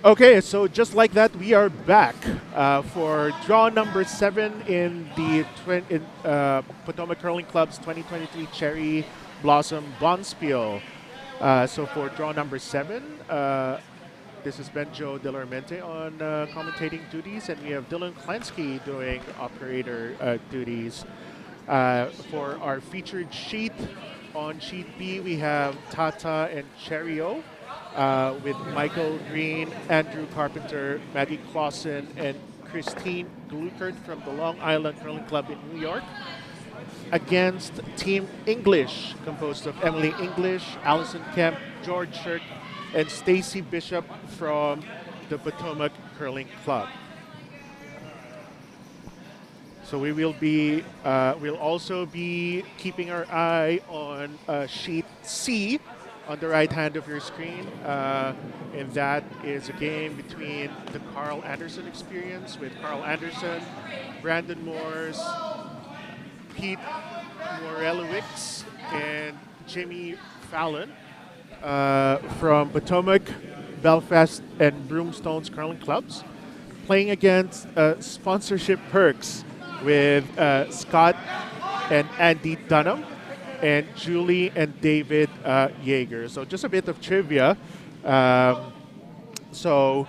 Okay, so just like that, we are back for draw number 7 in the Potomac Curling Club's 2023 Cherry Blossom Bonspiel. So for draw number 7, this is Benjo Delormente on commentating duties, and we have Dylan Klensky doing operator duties. For our featured sheet, on sheet B, we have Tata and Cherio. With Michael Greene, Andrew Carpenter, Maggie Clausen, and Christine Glueckert from the Long Island Curling Club in New York, against Team English, composed of Emily English, Alison Kemp, George Shirk, and Stacy Bishop from the Potomac Curling Club. So we will be, we'll also be keeping our eye on sheet C, on the right hand of your screen, and that is a game between the Karl Anderson experience with Karl Anderson, Brandon Morse, Pete Morelewicz, and Jimmy Fallon from Potomac, Belfast, and Broomstones Curling Clubs, playing against sponsorship perks with Scott and Andy Dunham, and Julie and David Yeager. So just a bit of trivia. So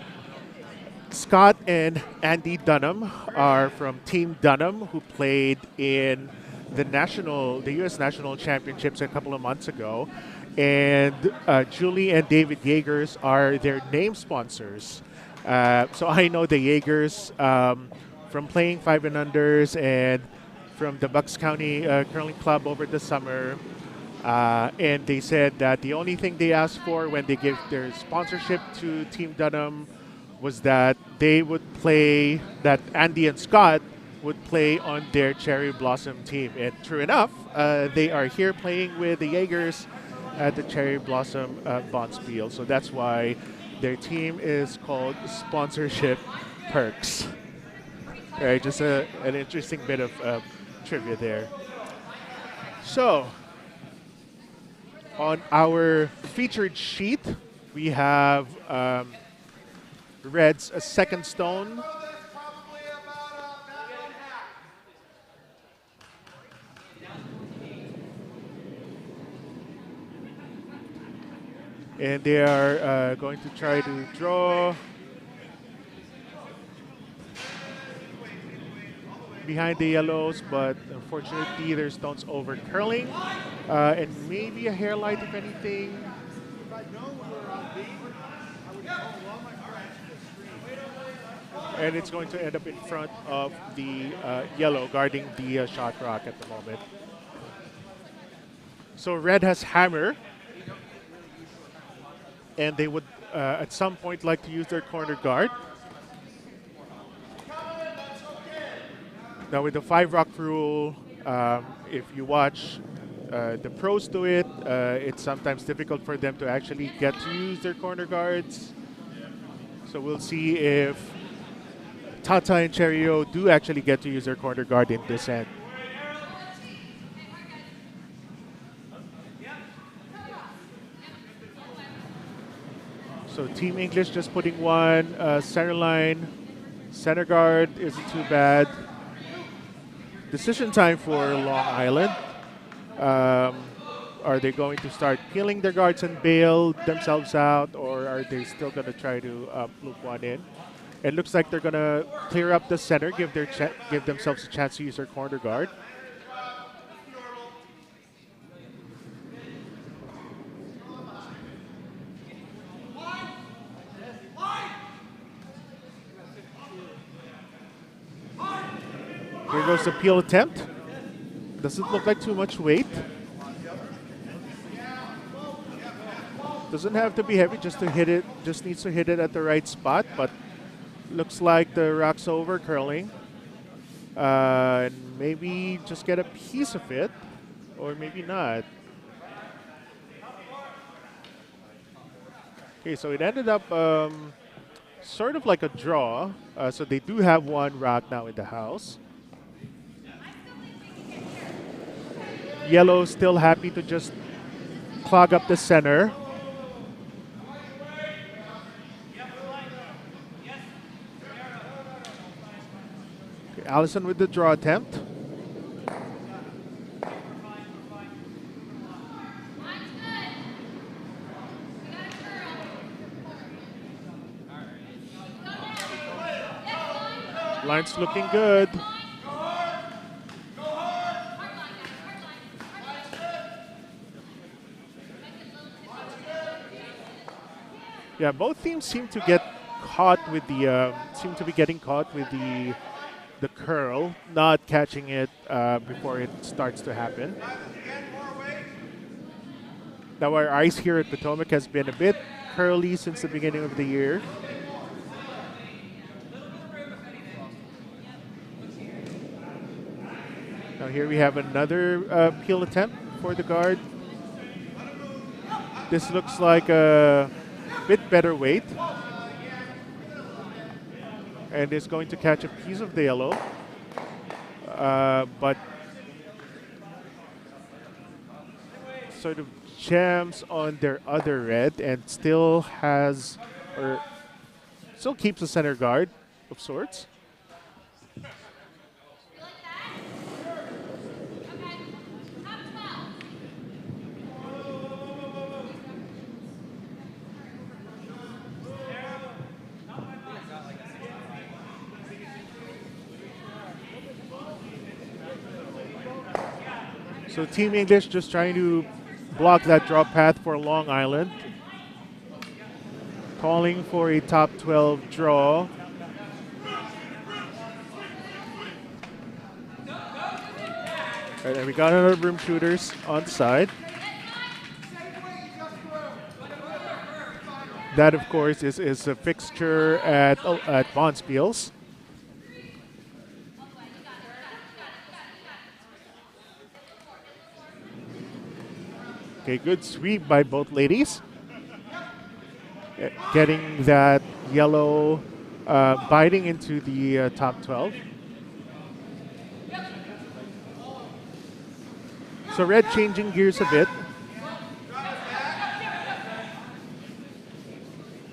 Scott and Andy Dunham are from Team Dunham, who played in the U.S. National Championships a couple of months ago. And Julie and David Yeagers are their name sponsors. So I know the Yeagers from playing 5 and unders and from the Bucks County Curling Club over the summer, and they said that the only thing they asked for when they gave their sponsorship to Team Dunham was that they would play, that Andy and Scott would play on their Cherry Blossom team. And true enough, they are here playing with the Yeagers at the Cherry Blossom Bonspiel. So that's why their team is called Sponsorship Perks. All right, just an interesting bit of trivia there. So, on our featured sheet, we have Red's second stone. And they are going to try to draw behind the yellows, but unfortunately their stone's over curling, and maybe a hair light if anything. And it's going to end up in front of the yellow, guarding the shot rock at the moment. So Red has hammer, and they would at some point like to use their corner guard. Now with the 5-rock rule, if you watch the pros do it, it's sometimes difficult for them to actually get to use their corner guards. So we'll see if Tata and Cherio do actually get to use their corner guard in this end. So Team English just putting one center line. Center guard isn't too bad. Decision time for Long Island. Are they going to start peeling their guards and bail themselves out, or are they still going to try to loop one in? It looks like they're going to clear up the center, give themselves a chance to use their corner guard. Here goes the peel attempt. Doesn't look like too much weight. Doesn't have to be heavy, just to hit it. Just needs to hit it at the right spot. But looks like the rock's over curling. And maybe just get a piece of it, or maybe not. Okay, so it ended up sort of like a draw. So they do have one rock now in the house. Yellow still happy to just clog up the center. Alison with the draw attempt. Line's looking good. Yeah, both teams seem to get caught with the seem to be getting caught with the curl, not catching it before it starts to happen. Now our ice here at Potomac has been a bit curly since the beginning of the year. Now here we have another peel attempt for the guard. This looks like a bit better weight. And is going to catch a piece of the yellow. But sort of jams on their other red and still has, or still keeps a center guard of sorts. So Team English just trying to block that drop path for Long Island. Calling for a top 12 draw. Right, and we got another broom shooters on the side. That, of course, is a fixture at Bonspiels. Okay, good sweep by both ladies. Getting that yellow, biting into the top 12. So red changing gears a bit.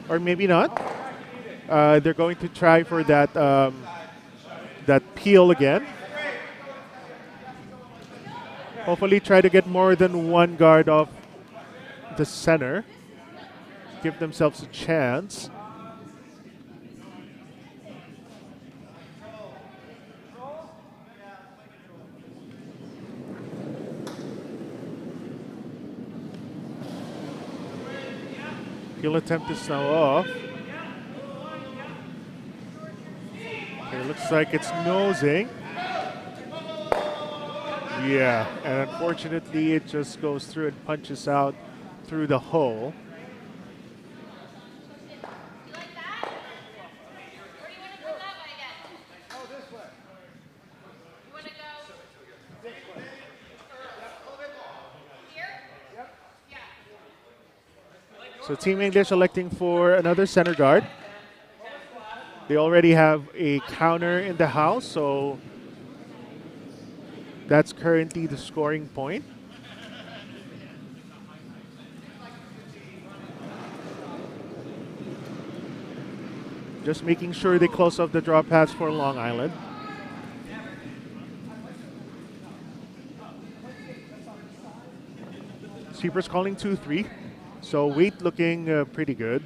Or maybe not. They're going to try for that, that peel again. Hopefully try to get more than one guard off the center. Give themselves a chance. Peel attempt is now off. Okay, looks like it's nosing. Yeah, and unfortunately it just goes through and punches out through the hole. So Team English electing for another center guard. They already have a counter in the house, so that's currently the scoring point. Just making sure they close off the draw paths for Long Island. Sweepers calling 2-3. So weight looking pretty good.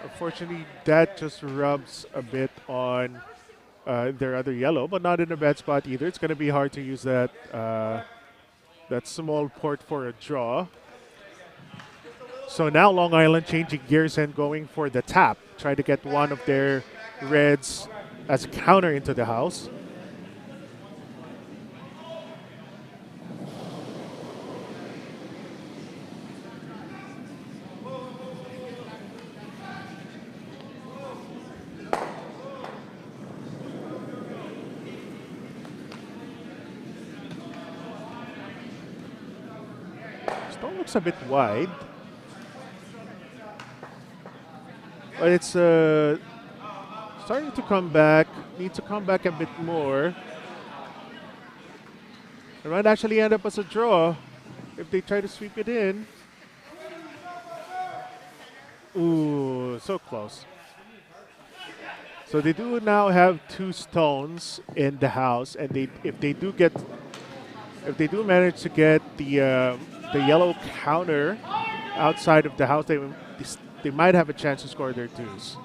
Unfortunately, that just rubs a bit on their other yellow, but not in a bad spot either. It's going to be hard to use that that small port for a draw. So now Long Island changing gears and going for the tap. Try to get one of their reds as a counter into the house. Stone looks a bit wide. But it's starting to come back. Need to come back a bit more. It might actually end up as a draw. If they try to sweep it in, ooh, so close. So they do now have two stones in the house, and if they do manage to get the yellow counter outside of the house, they might have a chance to score their twos.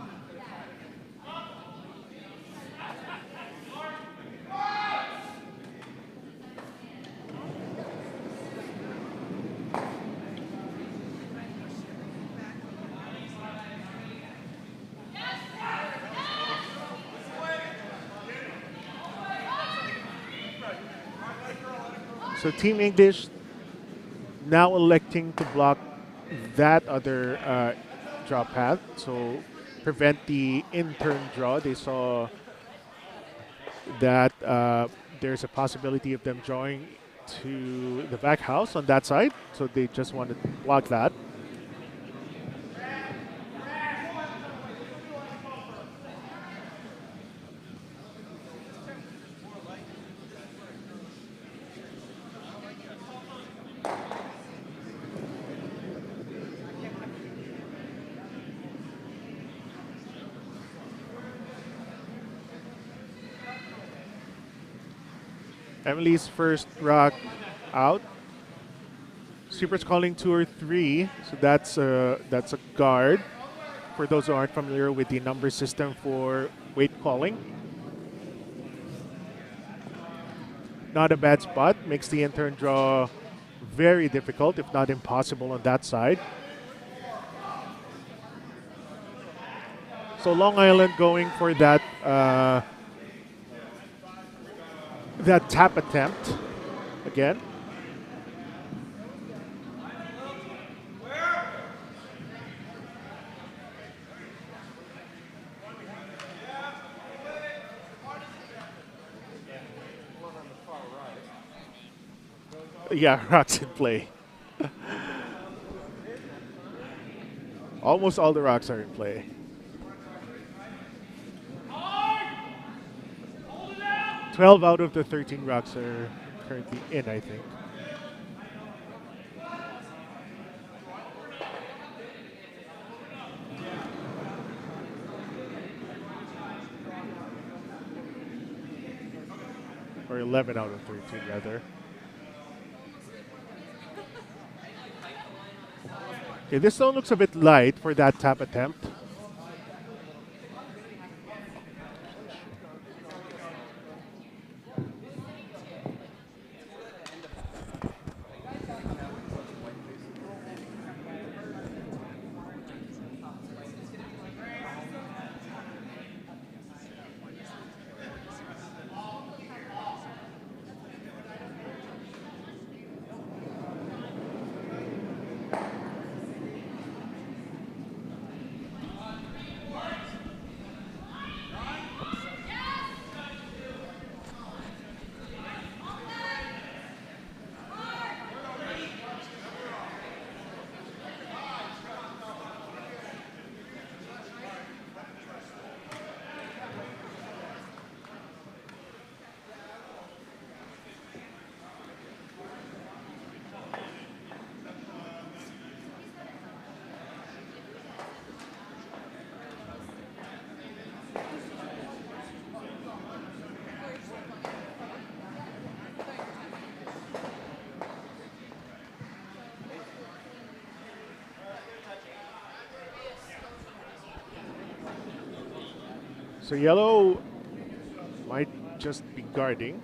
So Team English now electing to block that other draw path, so prevent the in-turn draw. They saw that there's a possibility of them drawing to the back house on that side, so they just wanted to block that. Emily's first rock out. Super's calling 2 or 3, so that's a guard. For those who aren't familiar with the number system for weight calling, not a bad spot. Makes the in-turn draw very difficult, if not impossible, on that side. So Long Island going for that that tap attempt again. Yeah, rocks in play. Almost all the rocks are in play. Hold 12 out of the 13 rocks are currently in, I think. Or 11 out of 13, rather. Okay, this zone looks a bit light for that tap attempt. So yellow might just be guarding.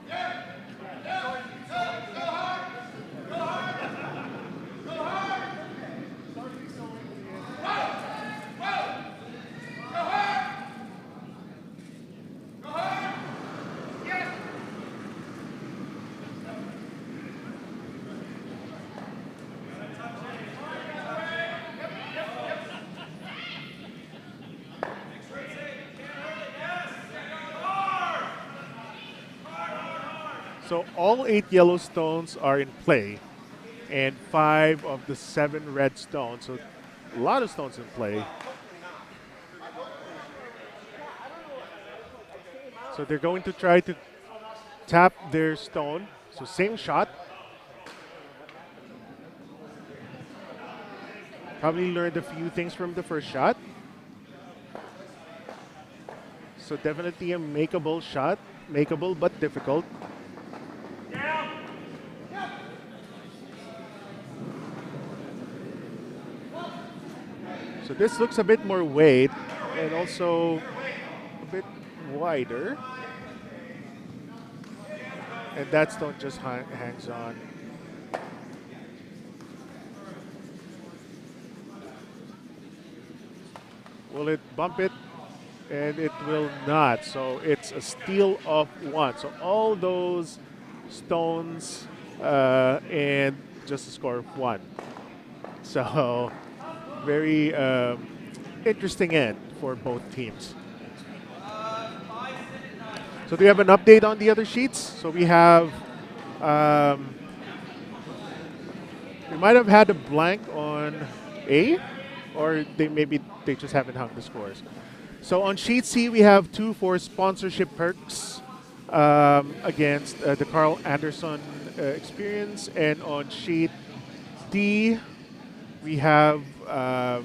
So all 8 yellow stones are in play, and 5 of the 7 red stones. So a lot of stones in play. So they're going to try to tap their stone. So same shot. Probably learned a few things from the first shot. So definitely a makeable shot. Makeable but difficult. So this looks a bit more weight and also a bit wider. And that stone just hangs on. Will it bump it? And it will not. So it's a steal of 1. So all those stones and just a score of 1. So very interesting end for both teams. So do you have an update on the other sheets? So we have, we might have had a blank on A, or maybe they just haven't hung the scores. So on sheet C, we have 2 for sponsorship perks against the Carl Anderson experience. And on sheet D, we have the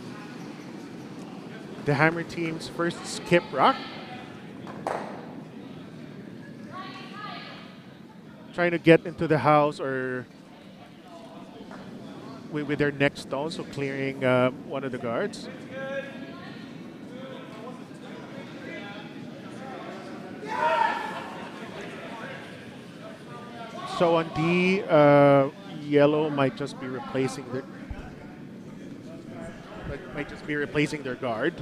Hammer team's first skip rock. Trying to get into the house or with their next stone, so clearing one of the guards. So on D, yellow might just be replacing their guard.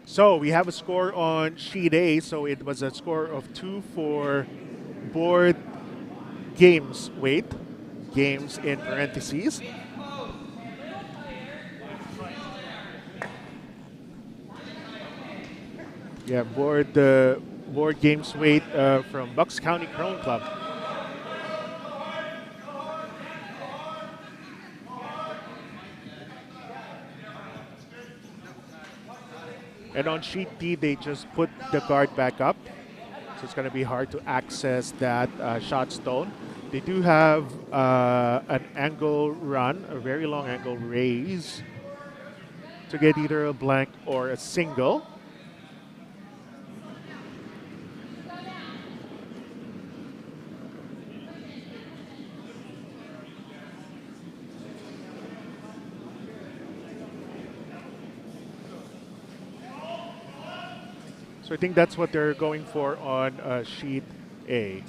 So we have a score on sheet A. So it was a score of 2 for board games weight, games in parentheses. Yeah, board games weight from Bucks County Crone Club. And on sheet D, they just put the guard back up. So it's going to be hard to access that shot stone. They do have an angle run, a very long angle raise to get either a blank or a single. So I think that's what they're going for on sheet A.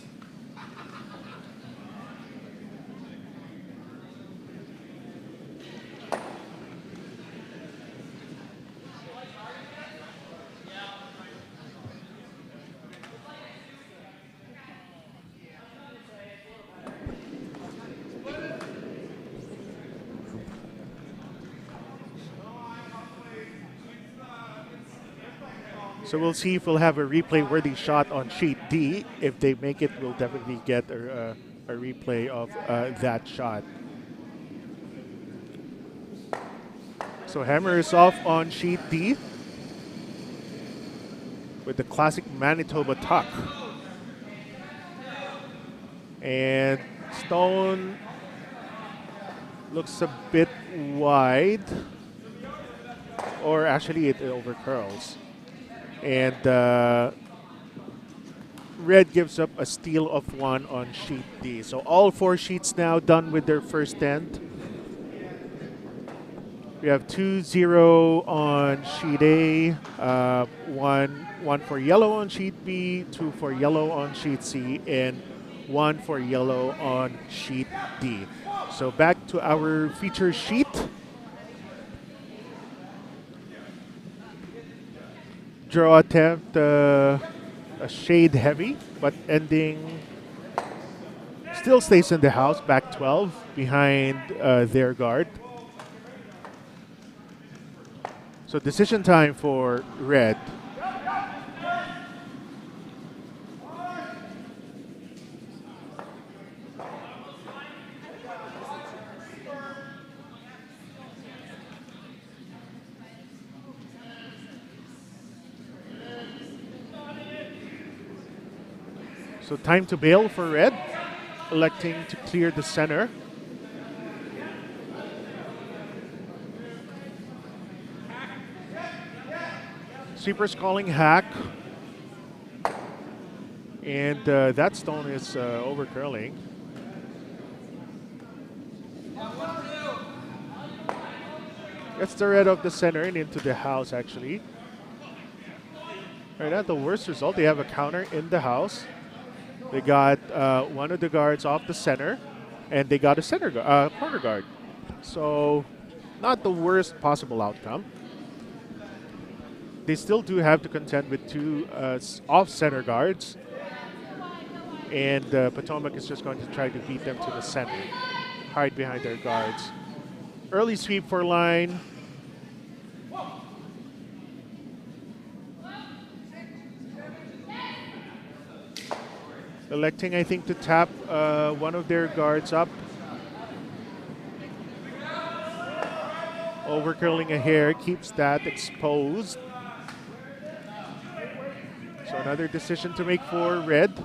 So we'll see if we'll have a replay-worthy shot on sheet D. If they make it, we'll definitely get a replay of that shot. So Hammer is off on sheet D with the classic Manitoba tuck. And stone looks a bit wide, or actually it overcurls. And red gives up a steal of 1 on sheet D. So all 4 sheets now done with their first end. We have 2-0 on sheet A, one for yellow on sheet B, 2 for yellow on sheet C, and 1 for yellow on sheet D. So back to our feature sheet. Draw attempt a shade heavy, but ending still stays in the house, back 12 behind their guard. So decision time for red. So time to bail for red, electing to clear the center. Sweeper's calling hack. And that stone is over curling. Gets the red of the center and into the house, actually. Right, not the worst result. They have a counter in the house. They got one of the guards off the center, and they got a corner guard. So, not the worst possible outcome. They still do have to contend with two off-center guards, and Potomac is just going to try to beat them to the center, hide behind their guards. Early sweep for line. Electing, I think, to tap one of their guards up. Overcurling a hair, keeps that exposed. So another decision to make for red.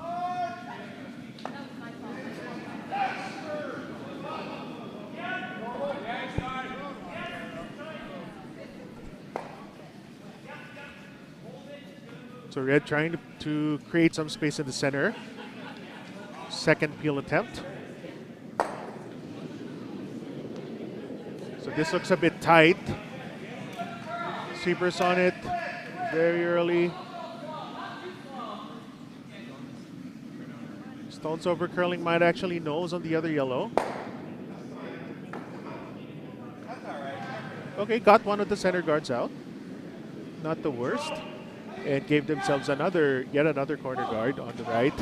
So red trying to create some space in the center. Second peel attempt. So this looks a bit tight. Sweepers on it very early. Stones over curling might actually nose on the other yellow. Okay, got one of the center guards out. Not the worst. And gave themselves yet another corner guard on the right.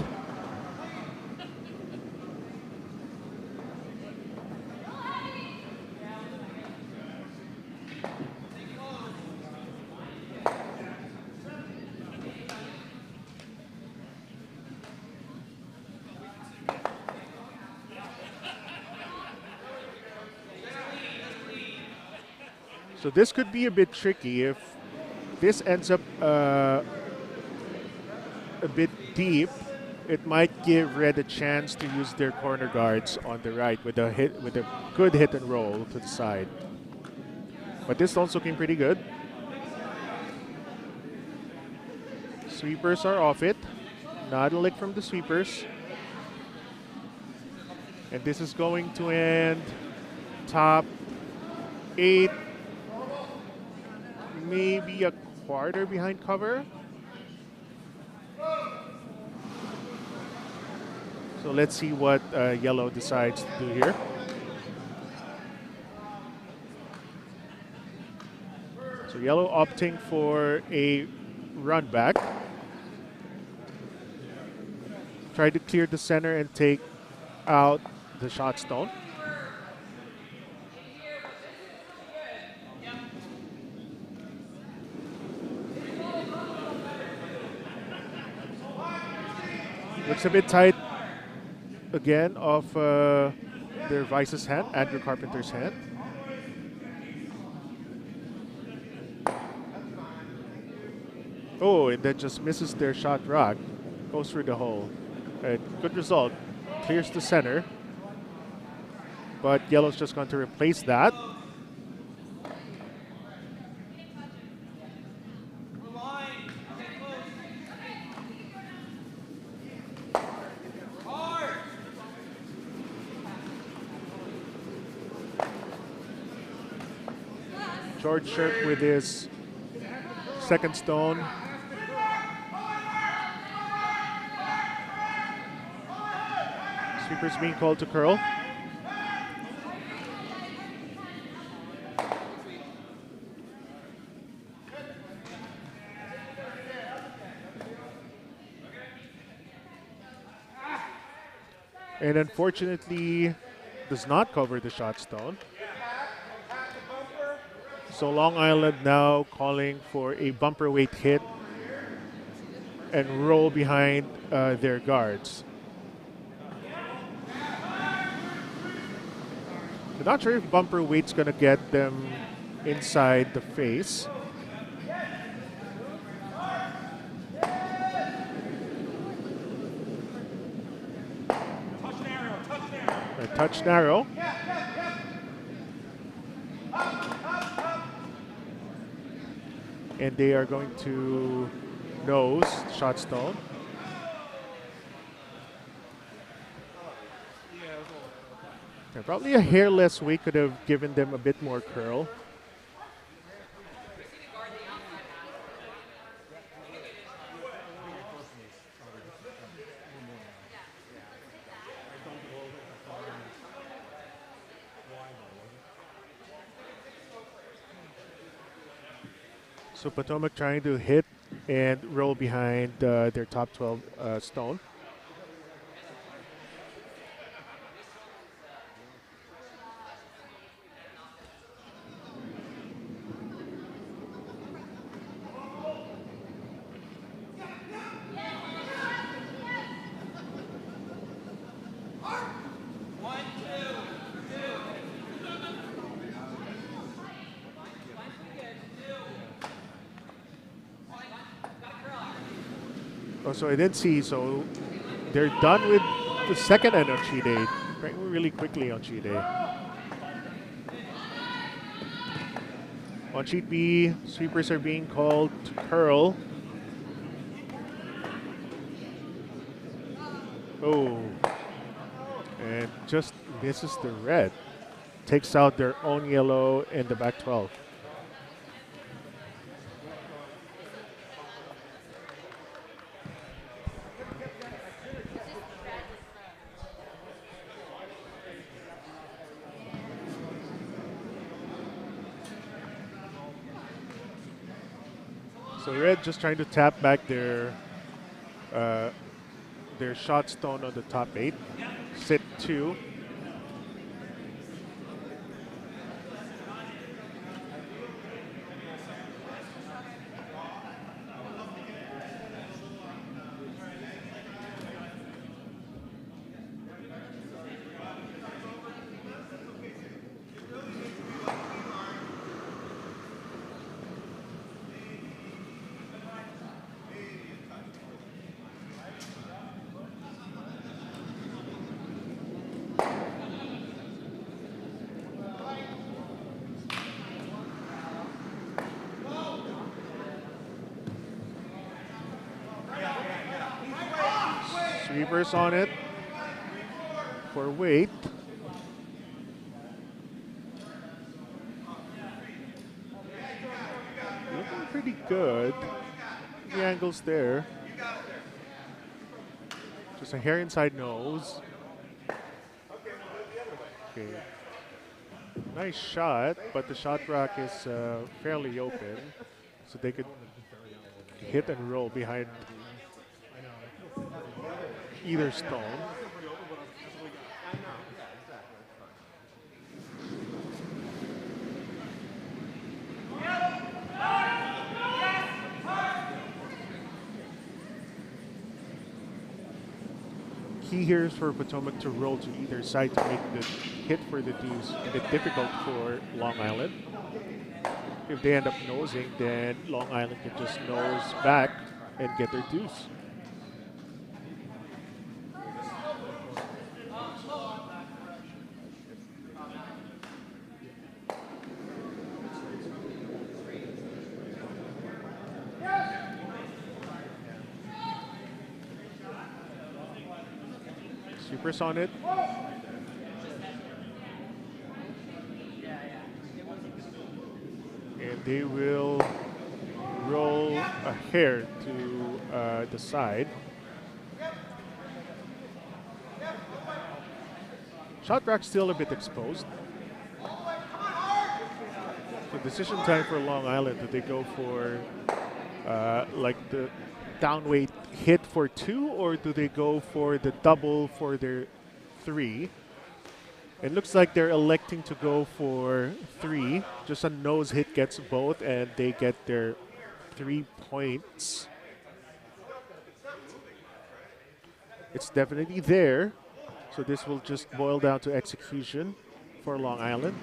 So this could be a bit tricky if this ends up a bit deep. It might give red a chance to use their corner guards on the right with a good hit and roll to the side. But this stone's looking pretty good. Sweepers are off it. Not a lick from the sweepers. And this is going to end top 8. Maybe a quarter behind cover. So let's see what yellow decides to do here. So yellow opting for a run back. Try to clear the center and take out the shot stone. Looks a bit tight again of their vice's hand, Andrew Carpenter's hand. Oh, and then just misses their shot rock. Goes through the hole. Good result. Clears the center. But yellow's just going to replace that. George Shirk with his second stone. Sweepers being called to curl. And unfortunately does not cover the shot stone. So Long Island now calling for a bumper weight hit and roll behind their guards. I'm not sure if bumper weight's going to get them inside the face. touch narrow. And they are going to nose shot stone. Yeah, probably a hair less weight could have given them a bit more curl. So Potomac trying to hit and roll behind their top 12 stone. Oh, so I didn't see. So they're done with the second end on cheat day. Really quickly on cheat day. On cheat B, sweepers are being called to curl. Oh. And just misses the red. Takes out their own yellow in the back 12. So red just trying to tap back their shot stone on the top 8. Sit 2. Sweepers on it for weight. Looking pretty good. The angle's there. Just a hair inside nose. Okay. Nice shot, but the shot rack is fairly open, so they could hit and roll behind either stone. Key here is for Potomac to roll to either side to make the hit for the deuce a bit difficult for Long Island. If they end up nosing, then Long Island can just nose back and get their deuce. Supers on it. And they will roll a hair to the side. Shot rack still a bit exposed. So decision time for Long Island. Do they go for like the downweight hit for 2, or do they go for the double for their 3? It looks like they're electing to go for 3. Just a nose hit gets both, and they get their 3 points. It's definitely there. So this will just boil down to execution for Long Island.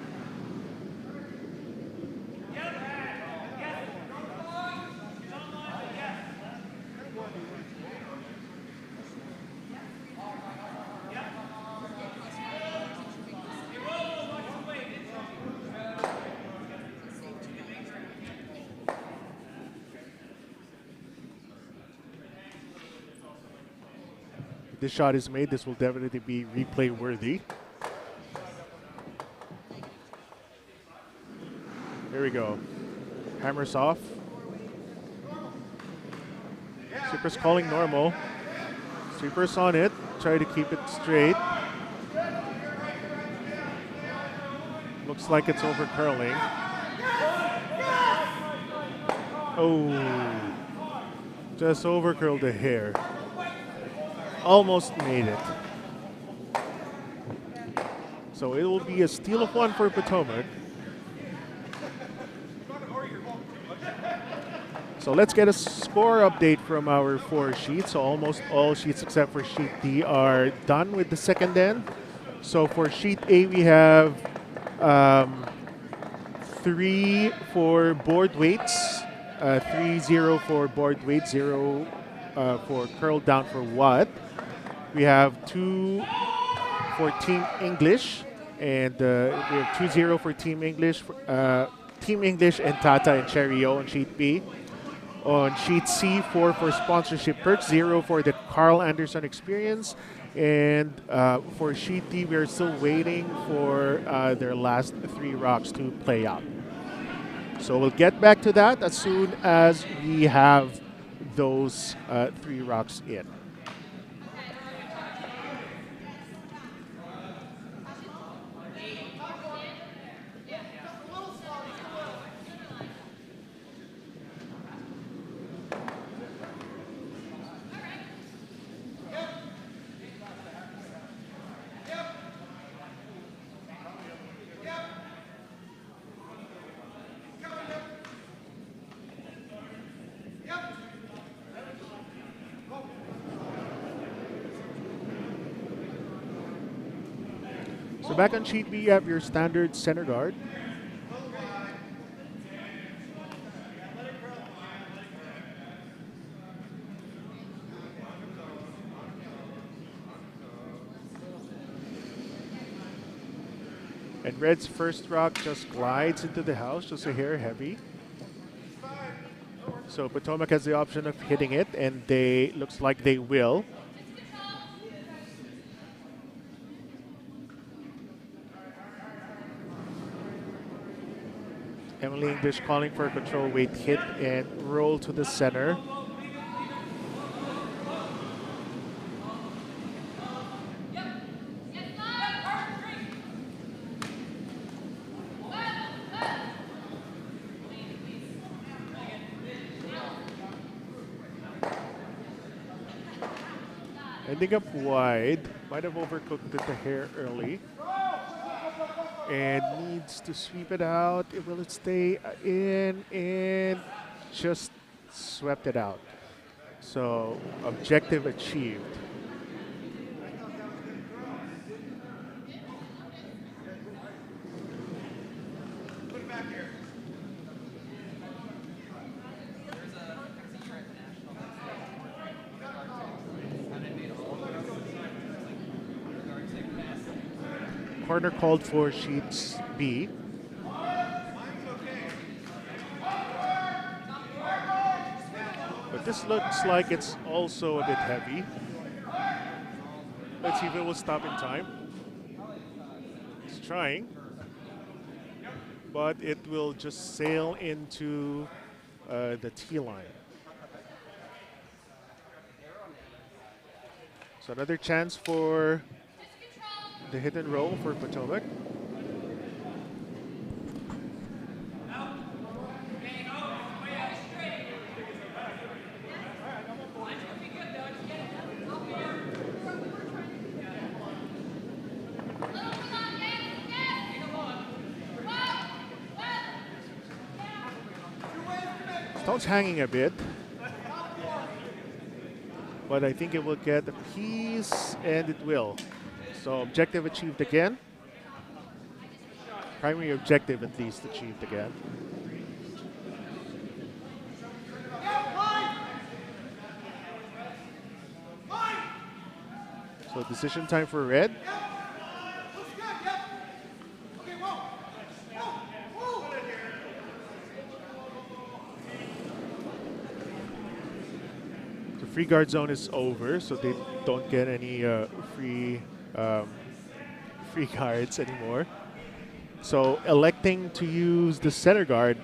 this shot is made, this will definitely be replay worthy. Here we go. Hammers off. Sweeper's calling normal. Sweeper's on it. Try to keep it straight. Looks like it's over curling. Oh. Just over curled the hair. Almost made it. So it will be a steal of one for Potomac. So let's get a score update from our 4 sheets. So almost all sheets except for sheet D are done with the second end. So for sheet A, we have 3 for board weights, 3-0 for board weight, 0 for curl down for what. We have 2 for Team English, and we have 2-0 for Team English, and Tata and Cherio on sheet B. On sheet C, 4 for sponsorship perks, 0 for the Karl Anderson experience. And for sheet D, we're still waiting for their last 3 rocks to play out. So we'll get back to that as soon as we have those 3 rocks in. So back on sheet B, you have your standard center guard. And Red's first rock just glides into the house, just a hair heavy. So Potomac has the option of hitting it, and they looks like they will. Emily English calling for a control weight hit and roll to the center. Ending up wide, might have overcooked the hair early. And needs to sweep it out. Will it stay in? And just swept it out. So objective achieved. Corner called for sheets B. But this looks like it's also a bit heavy. Let's see if it will stop in time. It's trying. But it will just sail into the T line. So another chance for the hit and roll for Potomac. Stone's hanging a bit, but I think it will get a piece, and it will. So objective achieved again. Primary objective at least achieved again. So decision time for Red. free guard zone is over, so they don't get any um, free guards anymore. So electing to use the center guard,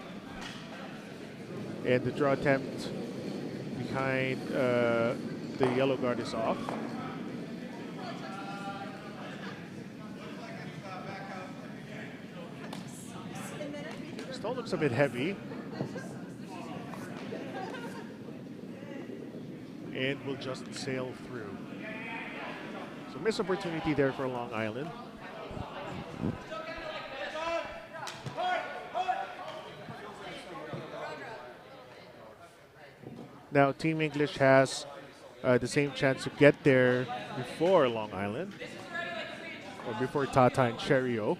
and the draw attempt behind the yellow guard is off. Still looks a bit heavy. And will just sail through. So missed opportunity there for Long Island. Now Team English has the same chance to get there before Long Island, or before Tata and Cherio.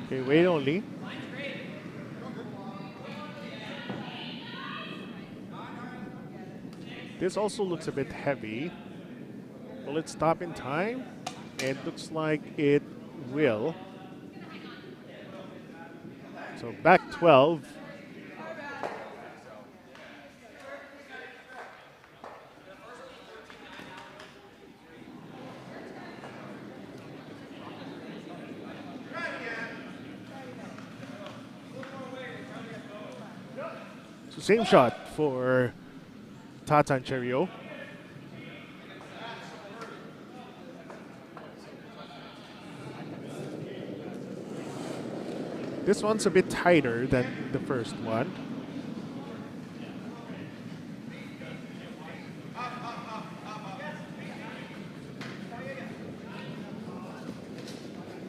Okay, wait only. This also looks a bit heavy. Will it stop in time? And looks like it will. So back 12. So same shot for Tata and Cherio. This one's a bit tighter than the first one.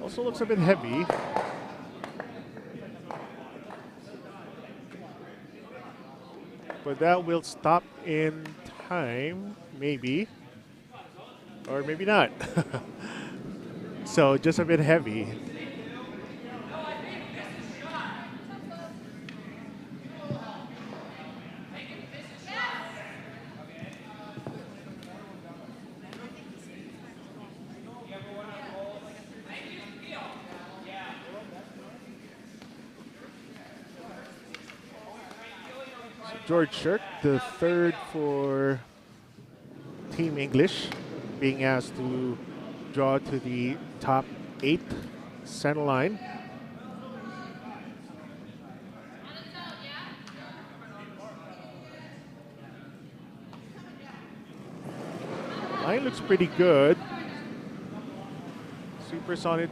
Also looks a bit heavy. But that will stop in time, maybe. Or maybe not. So just a bit heavy. George Shirk, the third for Team English, being asked to draw to the top 8 center line. Line looks pretty good. Supersonic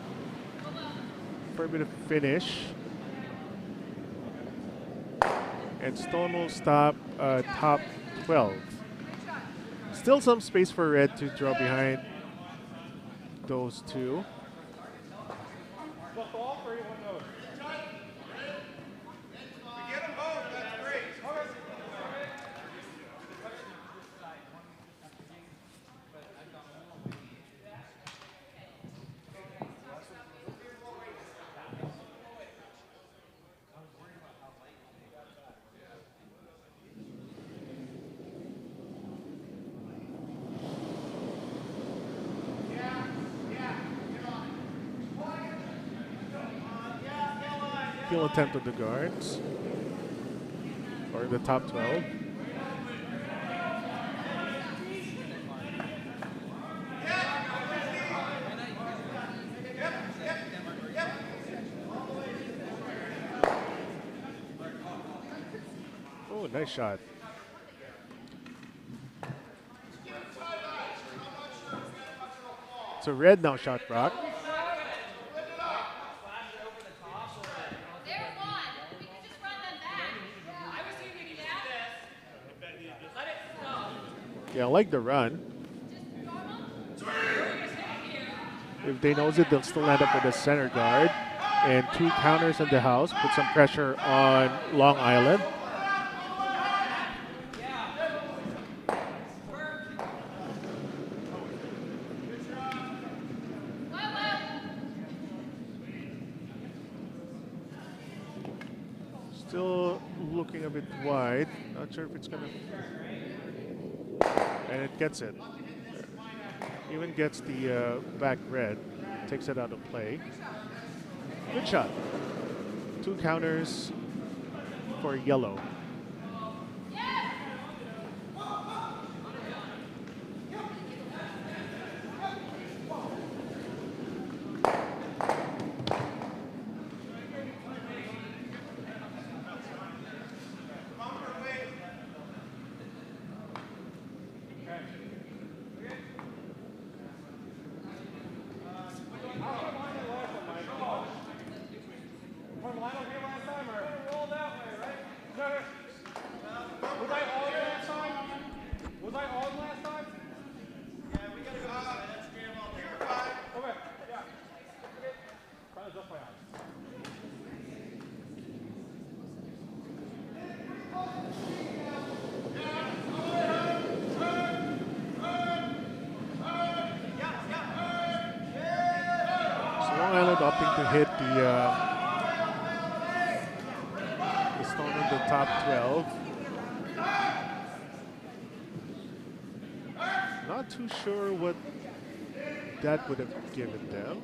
for a bit of finish. And Stone will stop top 12. Still some space for Red to draw behind those two. He'll attempt at the guards, or the top 12. Oh, nice shot. So Red now shot Brock. Yeah, I like the run. If they nose it, they'll still end up with a center guard. And 2 counters in the house. Put some pressure on Long Island. Still looking a bit wide. Not sure if it's going to... And it gets it. Even gets the back red. Takes it out of play. Good shot. 2 counters for yellow. Opting to hit the stone in the top 12. Not too sure what that would have given them.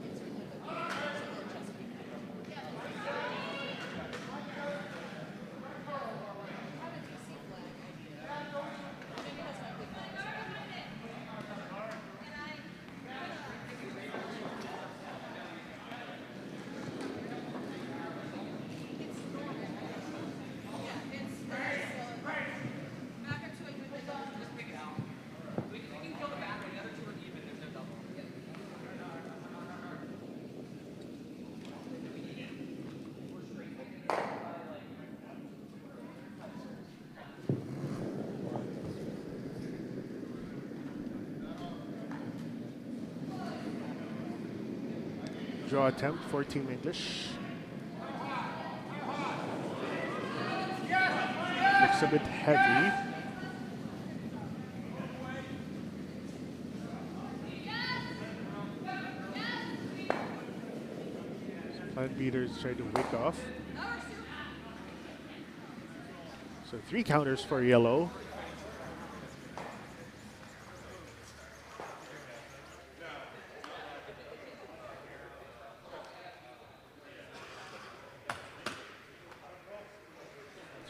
Draw attempt for Team English. Looks a bit heavy. Plant beaters try to wick off. So 3 counters for yellow.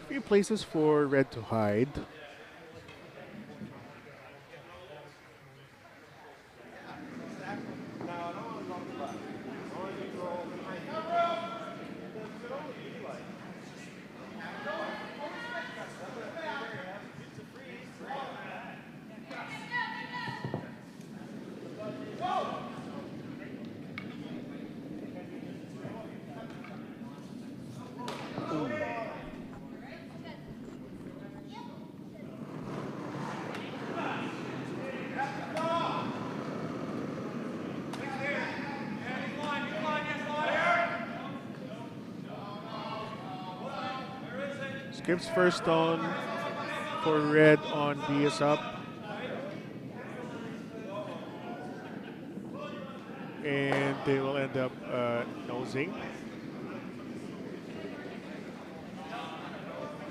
Few places for red to hide. Skips first stone for red on B is up. And they will end up nosing.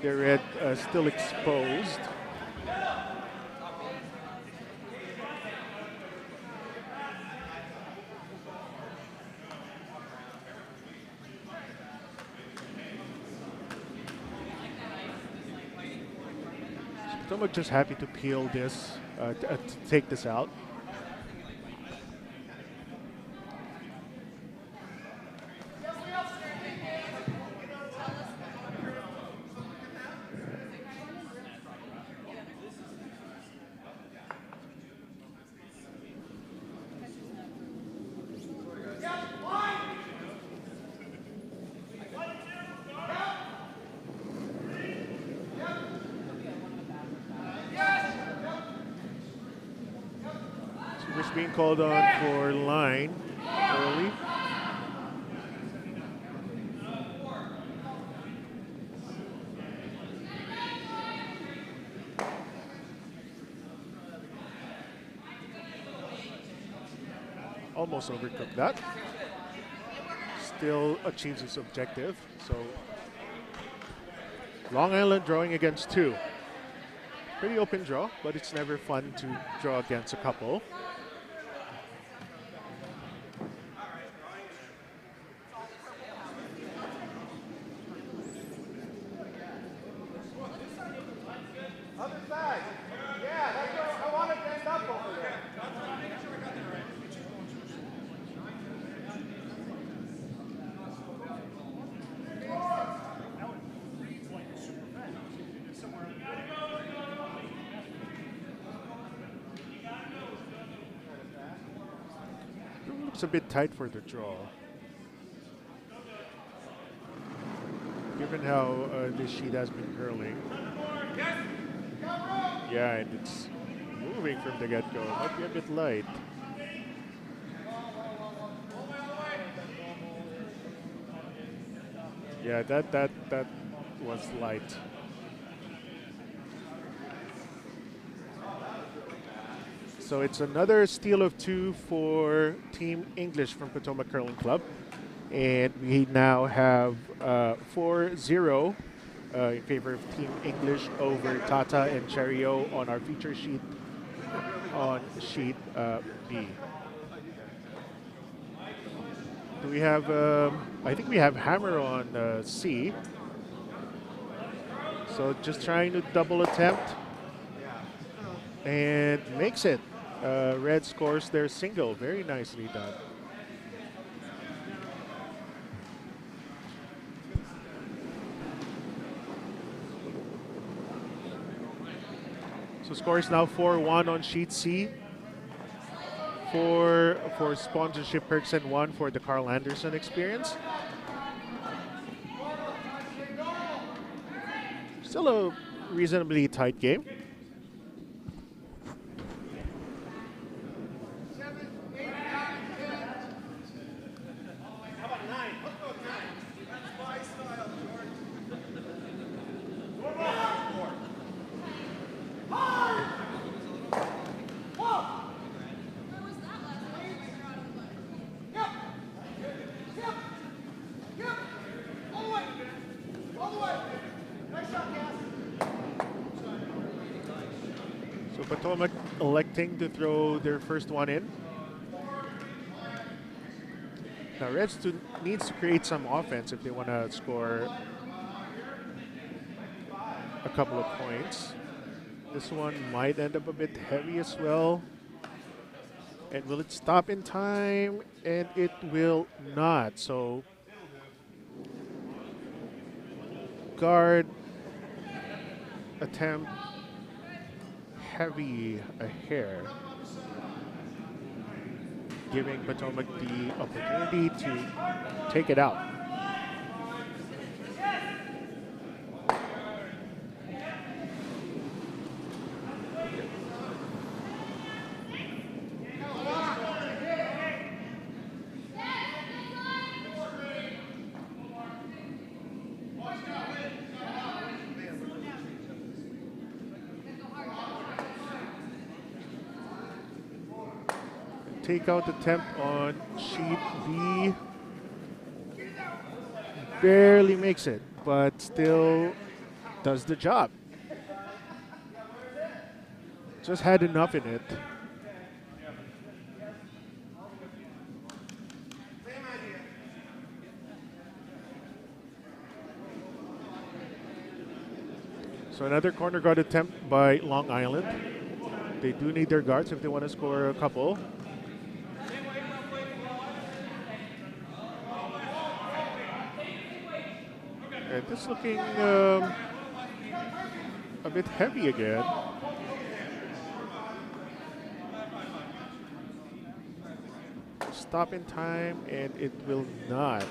The red still exposed. I'm just happy to peel this, to take this out. Being called on for line early. Almost overcooked that. Still achieves its objective. So Long Island drawing against 2. Pretty open draw, but it's never fun to draw against a couple. Looks a bit tight for the draw. Given how this sheet has been curling. Yeah, and it's moving from the get-go. Might be a bit light. Yeah, that was light. So it's another steal of 2 for Team English from Potomac Curling Club. And we now have 4-0 in favor of Team English over Tata and Cherio on our feature sheet on sheet B. Do we have, I think we have Hammer on C. So just trying to double attempt and makes it. Red scores their single. Very nicely done. So score is now 4-1 on sheet C. For sponsorship perks and 1 for the Carl Anderson experience. Still a reasonably tight game. Potomac electing to throw their first one in. Now Reds needs to create some offense if they want to score a couple of points. This one might end up a bit heavy as well. And will it stop in time? And it will not. So guard attempt heavy a hair, giving Potomac the opportunity to take it out. Takeout attempt on sheet B. Barely makes it, but still does the job. Just had enough in it. So another corner guard attempt by Long Island. They do need their guards if they want to score a couple. And this looking a bit heavy again. Stop in time, and it will not.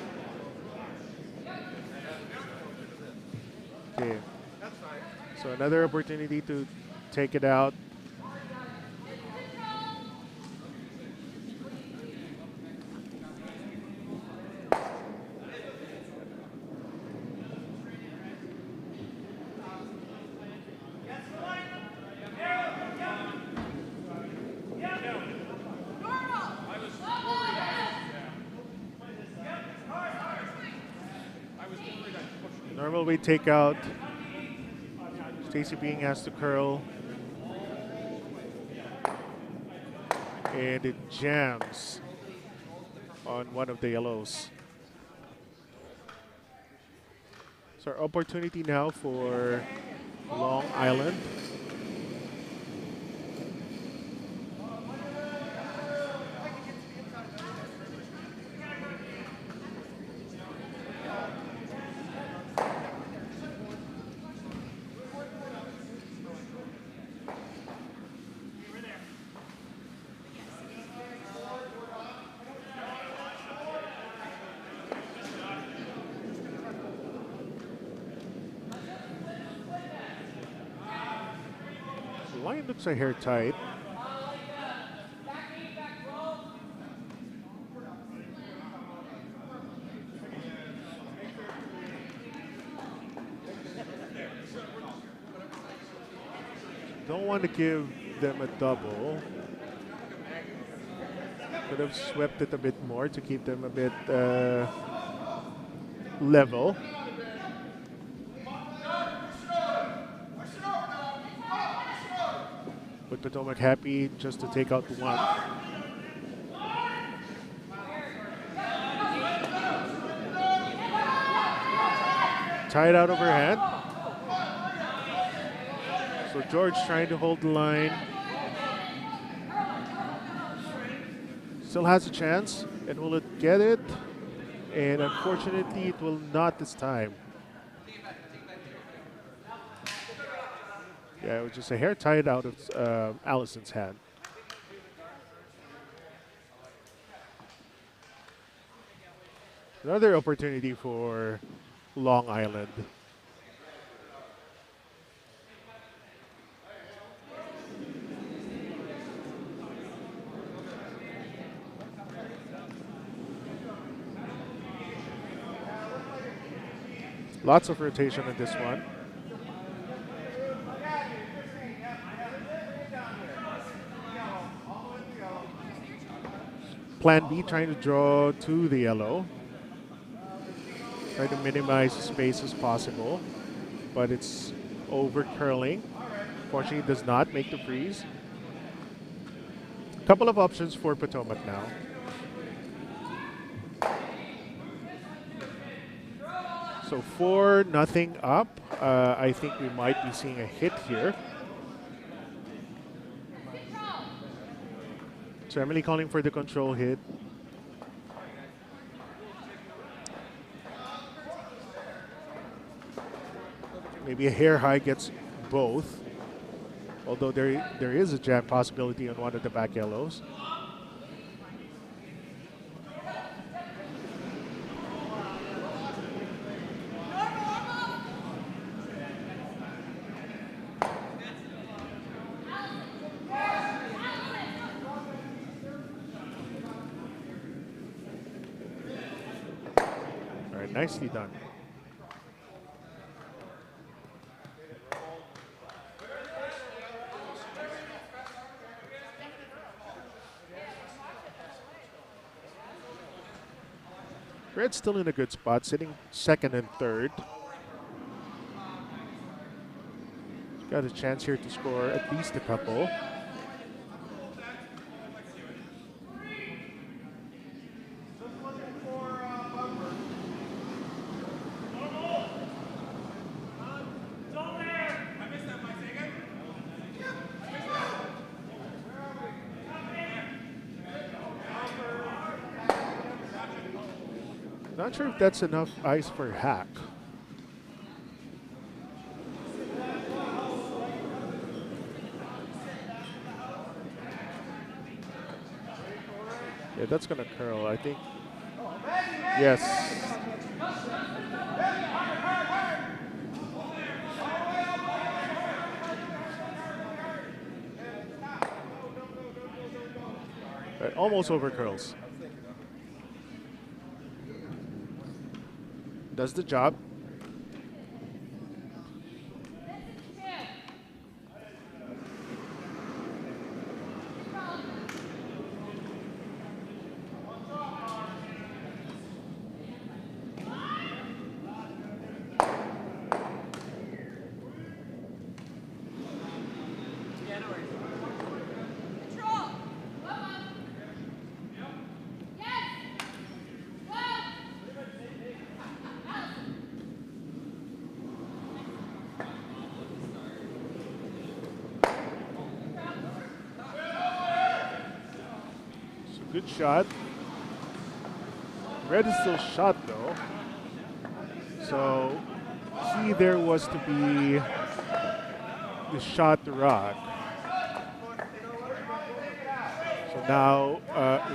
Okay. So another opportunity to take it out. We take out. Stacy being asked to curl. And it jams on one of the yellows. So our opportunity now for Long Island. line looks a hair tight. Don't want to give them a double. Could have swept it a bit more to keep them a bit level. But Potomac happy just to take out the one. Tied out of her hand. So George trying to hold the line. Still has a chance. And will it get it? And unfortunately, it will not this time. Yeah, it was just a hair tied out of Alison's hand. Another opportunity for Long Island. Lots of rotation in this one. Plan B trying to draw to the yellow. Try to minimize the space as possible, but it's over curling. Fortunately, it does not make the freeze. Couple of options for Potomac now. So 4-0 up. I think we might be seeing a hit here. So Emily calling for the control hit. Maybe a hair high gets both. Although there is a jam possibility on one of the back yellows. All right, nicely done. Red's still in a good spot, sitting second and third. Got a chance here to score at least a couple. Not sure if that's enough ice for hack. Yeah, that's gonna curl, I think. Yes. Right, almost over curls. Does the job. Good shot. Red is still shot though. So key there was to be the shot to rock. So now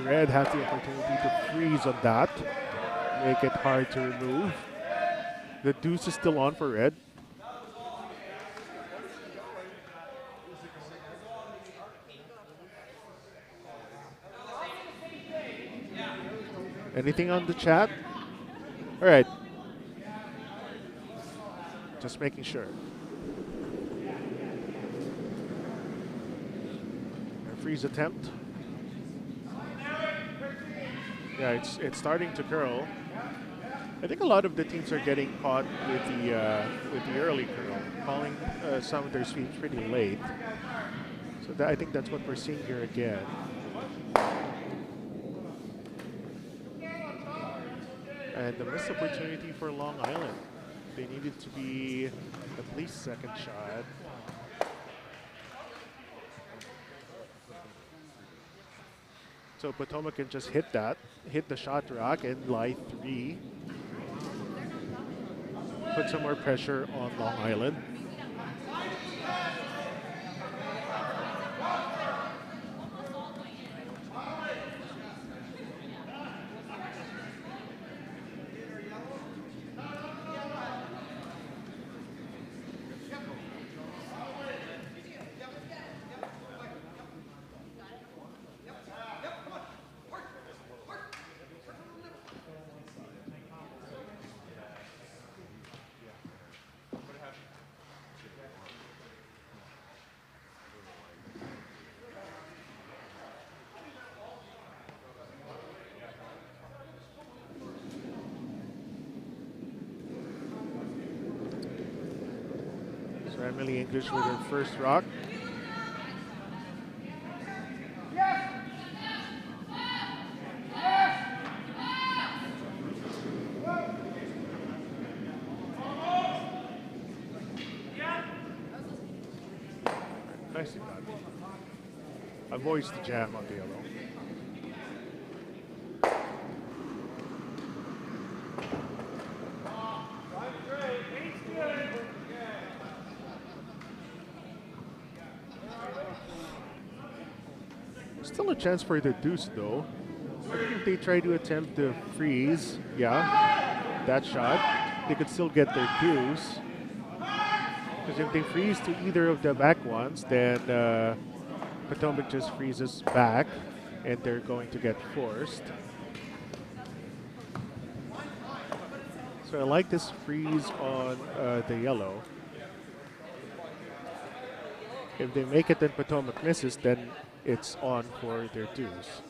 Red has the opportunity to freeze on that. Make it hard to remove. The deuce is still on for Red. Anything on the chat? All right. Just making sure. A freeze attempt. Yeah, it's starting to curl. I think a lot of the teams are getting caught with the early curl, calling some of their sweeps pretty late. So I think that's what we're seeing here again. And the missed opportunity for Long Island. They needed to be at least second shot. So Potomac can just hit the shot rock and lie 3. Put some more pressure on Long Island. Emily English with her first rock. Nicely done. Avoids the jam on the yellow. Still a chance for the deuce though. I think if they try to attempt the freeze, yeah, that shot, they could still get their deuce. Because if they freeze to either of the back ones, then Potomac just freezes back and they're going to get forced. So I like this freeze on the yellow. If they make it and Potomac misses, then it's on for their deuce.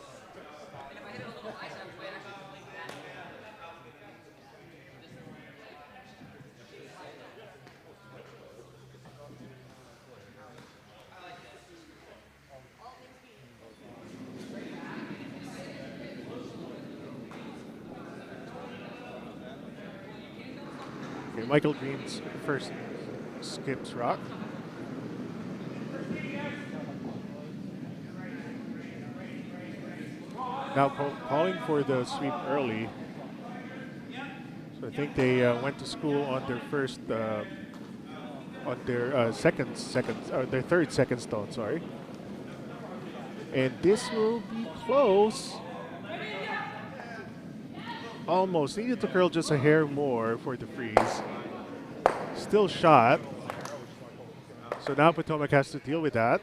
Okay, Michael Greene's first skips rock. Now calling for the sweep early. So I think they went to school on their first, on their their third second stone, sorry. And this will be close. Almost needed to curl just a hair more for the freeze. Still shot. So now Potomac has to deal with that.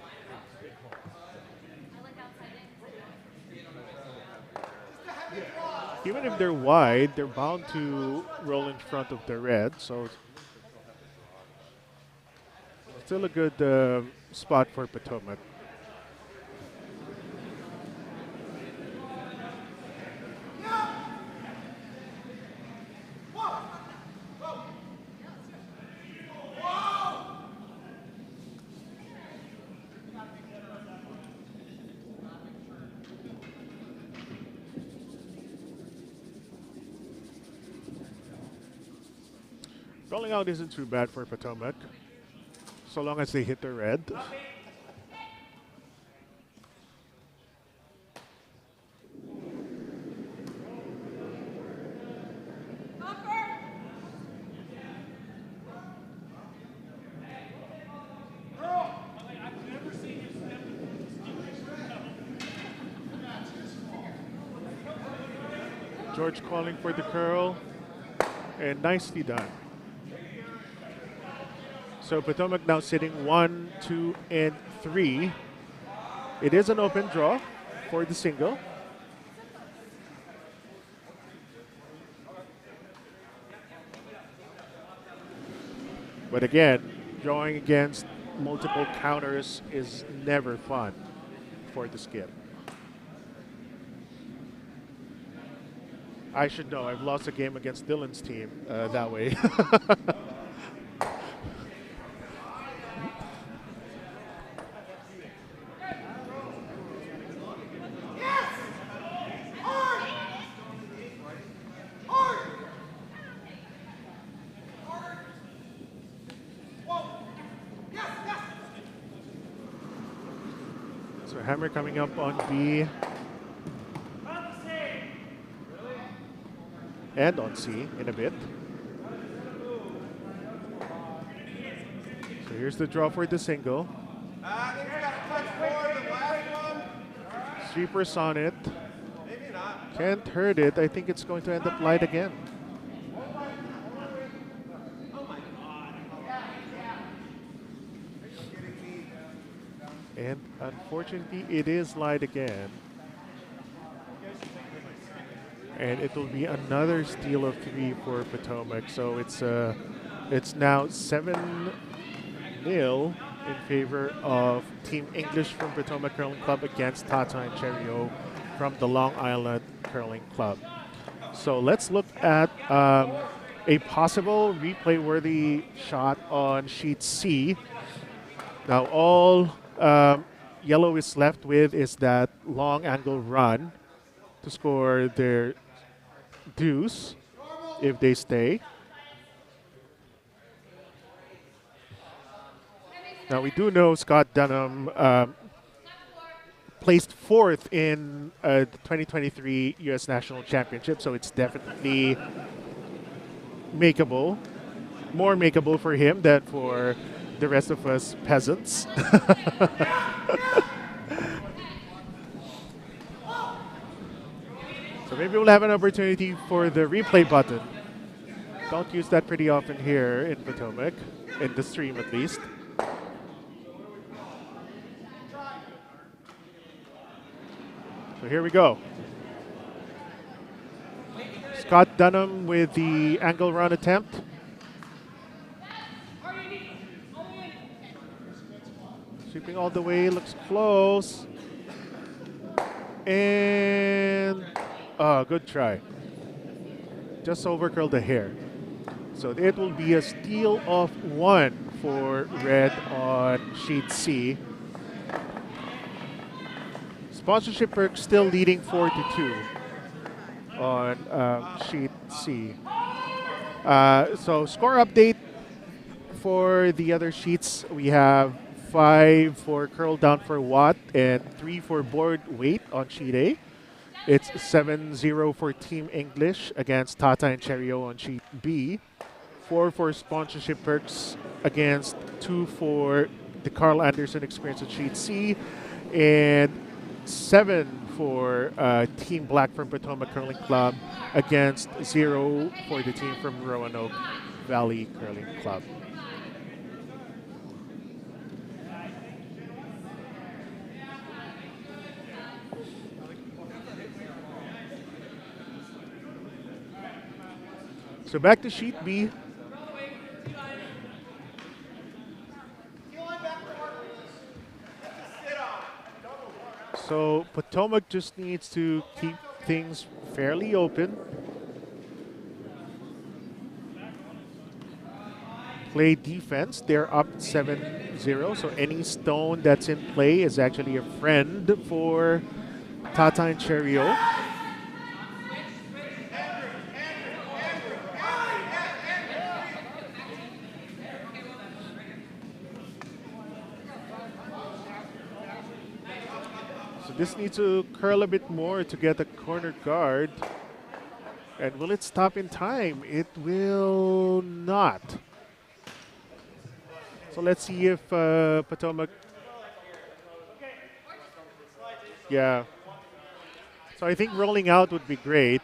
Even if they're wide, they're bound to roll in front of the red, so still a good spot for Potomac. Rolling out isn't too bad for Potomac, so long as they hit the red. George calling for the curl, and nicely done. So Potomac now sitting 1, 2, and 3. It is an open draw for the single. But again, drawing against multiple counters is never fun for the skip. I should know. I've lost a game against Dylan's team that way. So hammer coming up on B. And on C in a bit. So here's the draw for the single. Sweepers on it. Can't hurt it. I think it's going to end up light again. And unfortunately, it is light again. And it will be another steal of 3 for Potomac. So it's now 7-0 in favor of Team English from Potomac Curling Club against Tata and Cherio from the Long Island Curling Club. So let's look at a possible replay-worthy shot on sheet C. Now all Yellow is left with is that long angle run to score their deuce if they stay. Now we do know Scott Dunham placed 4th in the 2023 U.S. National Championship, so it's definitely makeable, more makeable for him than for the rest of us peasants. So maybe we'll have an opportunity for the replay button. Don't use that pretty often here in Potomac, in the stream at least. So here we go. Scott Dunham with the angle run attempt. Sweeping all the way, looks close. And good try. Just overcurled the hair. So it will be a steal of 1 for red on sheet C. Sponsorship perks still leading 4-2 on sheet C. So score update for the other sheets. We have 5 for curl down for watt and 3 for board weight on sheet A. It's 7-0 for Team English against Tata and Cherio on sheet B. 4 for sponsorship perks against 2 for the Carl Anderson experience on sheet C. And 7 for Team Black from Potomac Curling Club against 0 for the team from Roanoke Valley Curling Club. So back to sheet B. So Potomac just needs to keep things fairly open. Play defense. They're up 7-0. So any stone that's in play is actually a friend for Tata and Cherio. This needs to curl a bit more to get a corner guard. And will it stop in time? It will not. So let's see if Potomac... Yeah. So I think rolling out would be great.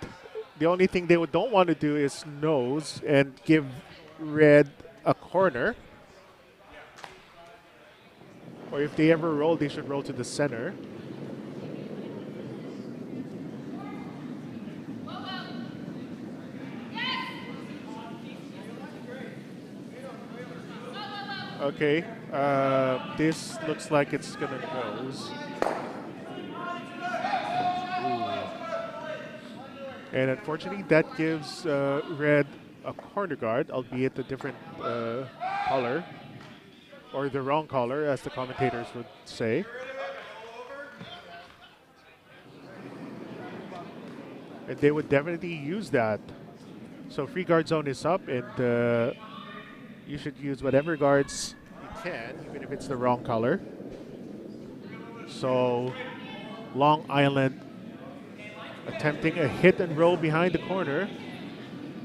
The only thing they don't want to do is nose and give red a corner. Or if they ever roll, they should roll to the center. Okay. This looks like it's gonna nose. And unfortunately, that gives red a corner guard, albeit a different color, or the wrong color, as the commentators would say. And they would definitely use that. So free guard zone is up, and you should use whatever guards you can, even if it's the wrong color. So Long Island attempting a hit and roll behind the corner.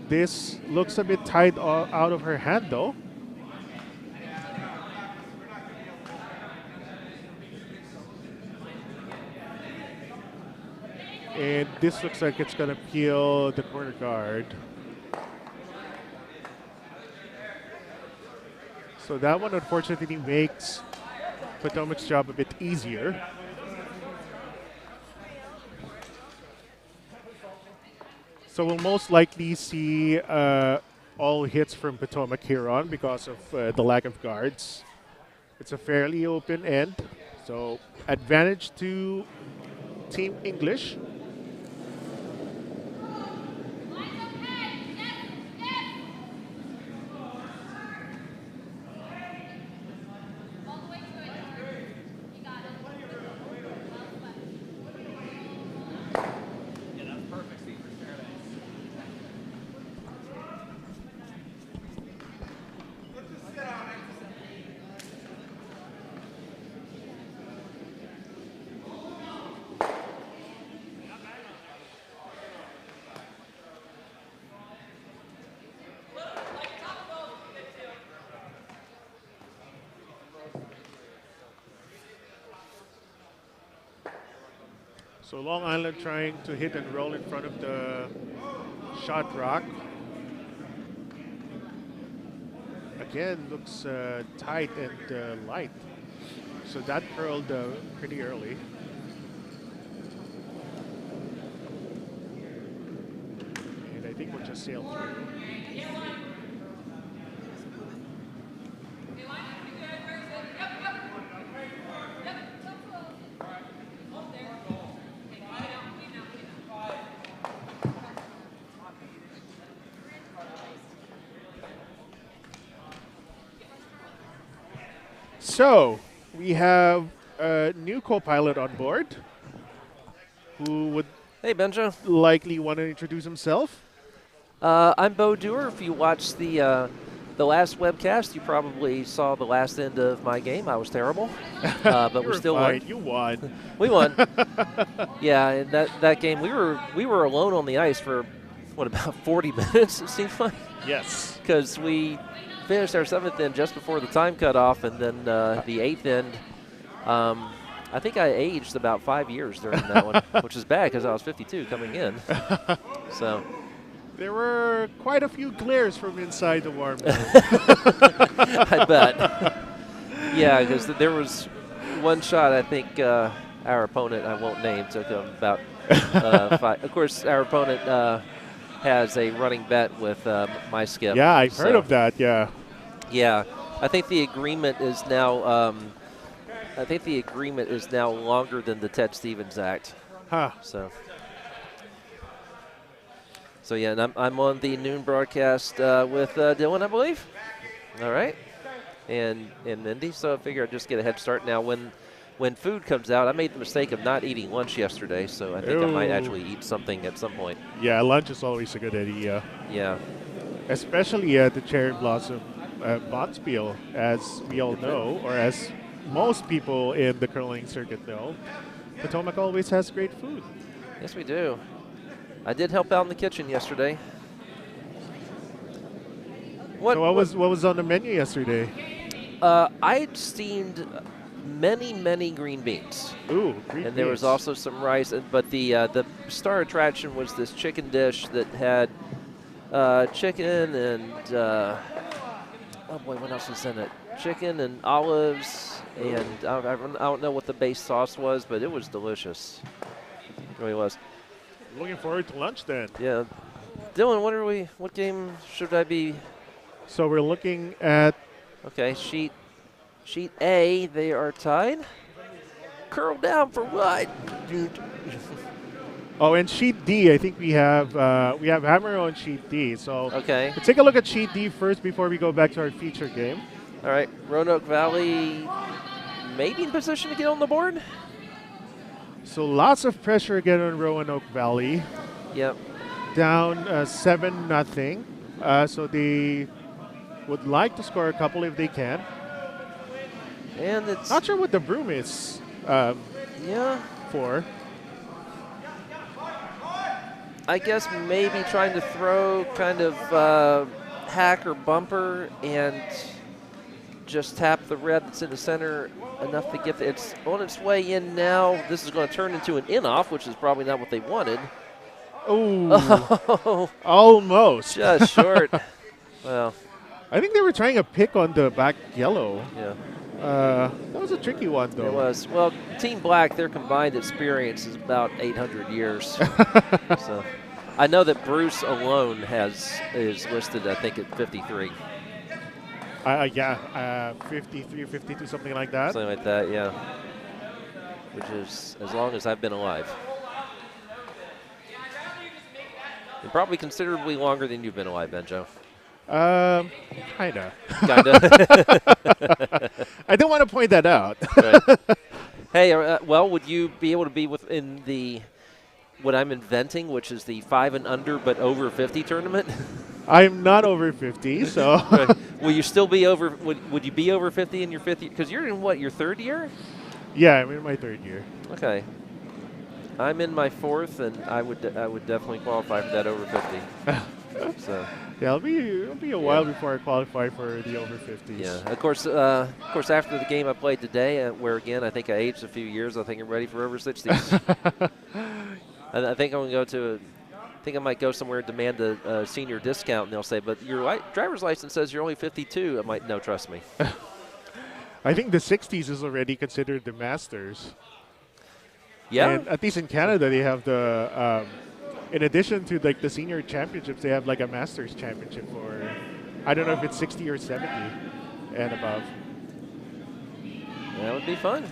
This looks a bit tight out of her hand, though. And this looks like it's going to peel the corner guard. So that one, unfortunately, makes Potomac's job a bit easier. So we'll most likely see all hits from Potomac here on because of the lack of guards. It's a fairly open end. So advantage to Team English. So Long Island trying to hit and roll in front of the shot rock. Again, looks tight and light. So that curled pretty early. And I think we'll just sail through. So, we have a new co-pilot on board who would likely want to introduce himself. I'm Bo Dewar. If you watched the last webcast, you probably saw the last end of my game. I was terrible, but we still won. You won. We won. Yeah, and that game, we were alone on the ice for, what, about 40 minutes, it seemed like? Yes. Because we finished our 7th end just before the time cutoff, and then the 8th end, I think I aged about 5 years during that one, which is bad because I was 52 coming in. So there were quite a few glares from inside the warm room. I bet. Yeah, because there was one shot I think our opponent, I won't name, took him about 5. Of course, our opponent has a running bet with my skip. Yeah, I've heard of that, yeah. Yeah, I think the agreement is now longer than the Ted Stevens Act. Huh. So yeah, and I'm on the noon broadcast with Dylan, I believe. All right, and Mindy. So I figure I'd just get a head start now. When food comes out, I made the mistake of not eating lunch yesterday, so I think I might actually eat something at some point. Yeah, lunch is always a good idea. Yeah. Especially at the Cherry Blossom Bonspiel, as we all know, or as most people in the curling circuit know, Potomac always has great food. Yes, we do. I did help out in the kitchen yesterday. What was on the menu yesterday? I steamed many green beans. Ooh, green beans. And there was also some rice, but the star attraction was this chicken dish that had chicken and oh boy, what else was in it? Chicken and olives, and I don't know what the base sauce was, but it was delicious. It really was. Looking forward to lunch then. Yeah, Dylan, what game should I be? So we're looking at. Okay, sheet Sheet A, they are tied. Curl down for what? Oh, and sheet D, I think we have Hammer on sheet D. So Okay. let's take a look at sheet D first before we go back to our feature game. All right. Roanoke Valley maybe in position to get on the board. So lots of pressure again on Roanoke Valley. Yep. Down 7-0. So they would like to score a couple if they can. And it's Not sure what the broom is yeah. for. I guess maybe trying to throw kind of hack or bumper and just tap the red that's in the center enough to get it's on its way in now. This is going to turn into an in-off, which is probably not what they wanted. Oh, almost. Just short. Well, I think they were trying a pick on the back yellow. yeah. That was a tricky one, though. It was. Well, Team Black, their combined experience is about 800 years. So I know that Bruce alone is listed, I think, at 53. Yeah, 53, 52, something like that. Something like that, yeah. Which is as long as I've been alive. And probably considerably longer than you've been alive, Benjo. Kinda. Kinda. I don't want to point that out. Right. Hey, well, would you be able to be within the what I'm inventing, which is the 5 and under but over 50 tournament? I'm not over 50, so. Right. Will you still be over? Would you be over 50 in your 50? Because you're in what, your third year? Yeah, I'm in my third year. Okay. I'm in my fourth, and I would definitely qualify for that over 50. So. Yeah, it'll be a while before I qualify for the over 50s. Yeah, of course. After the game I played today, where again I think I aged a few years, I think I'm ready for over 60s. I think I'm going to go to. I think I might go somewhere and demand a senior discount, and they'll say, "But your driver's license says you're only 52." I might, no, trust me. I think the 60s is already considered the Masters. Yeah. And at least in Canada, they have the. In addition to like the senior championships, they have like a Masters championship for, I don't know if it's 60 or 70 and above. That would be fun.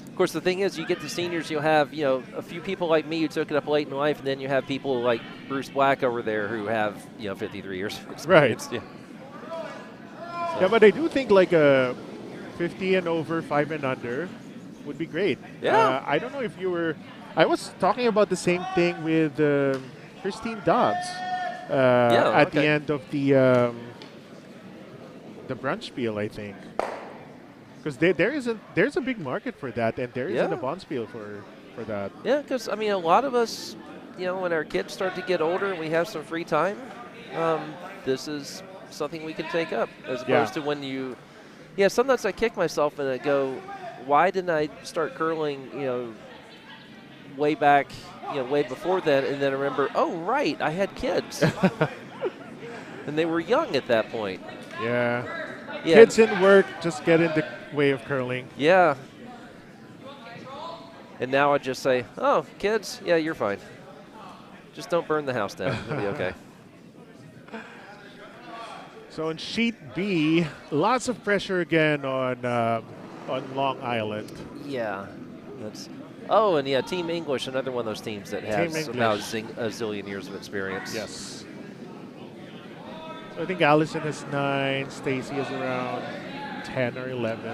Of course, the thing is, you get to seniors, you'll have a few people like me who took it up late in life, and then you have people like Bruce Black over there who have 53 years of experience. Right. Yeah. Yeah, but I do think like a 50 and over, 5 and under would be great. Yeah. I don't know if you were. I was talking about the same thing with Christine Dobbs at the end of the Brunchspiel, I think. Because there's a big market for that, and there isn't a Bonspiel for that. Yeah, because, I mean, a lot of us, when our kids start to get older and we have some free time, this is something we can take up as opposed to when you – yeah, sometimes I kick myself and I go, why didn't I start curling, way back, way before then, and then I remember, oh, right, I had kids. And they were young at that point. Yeah. Kids and work just get in the way of curling. Yeah. And now I just say, oh, kids, yeah, you're fine. Just don't burn the house down. It'll be okay. So in sheet B, lots of pressure again on Long Island. Yeah. Oh, and Team English, another one of those teams that has about a zillion years of experience. Yes. So I think Alison has 9, Stacy is around 10 or 11.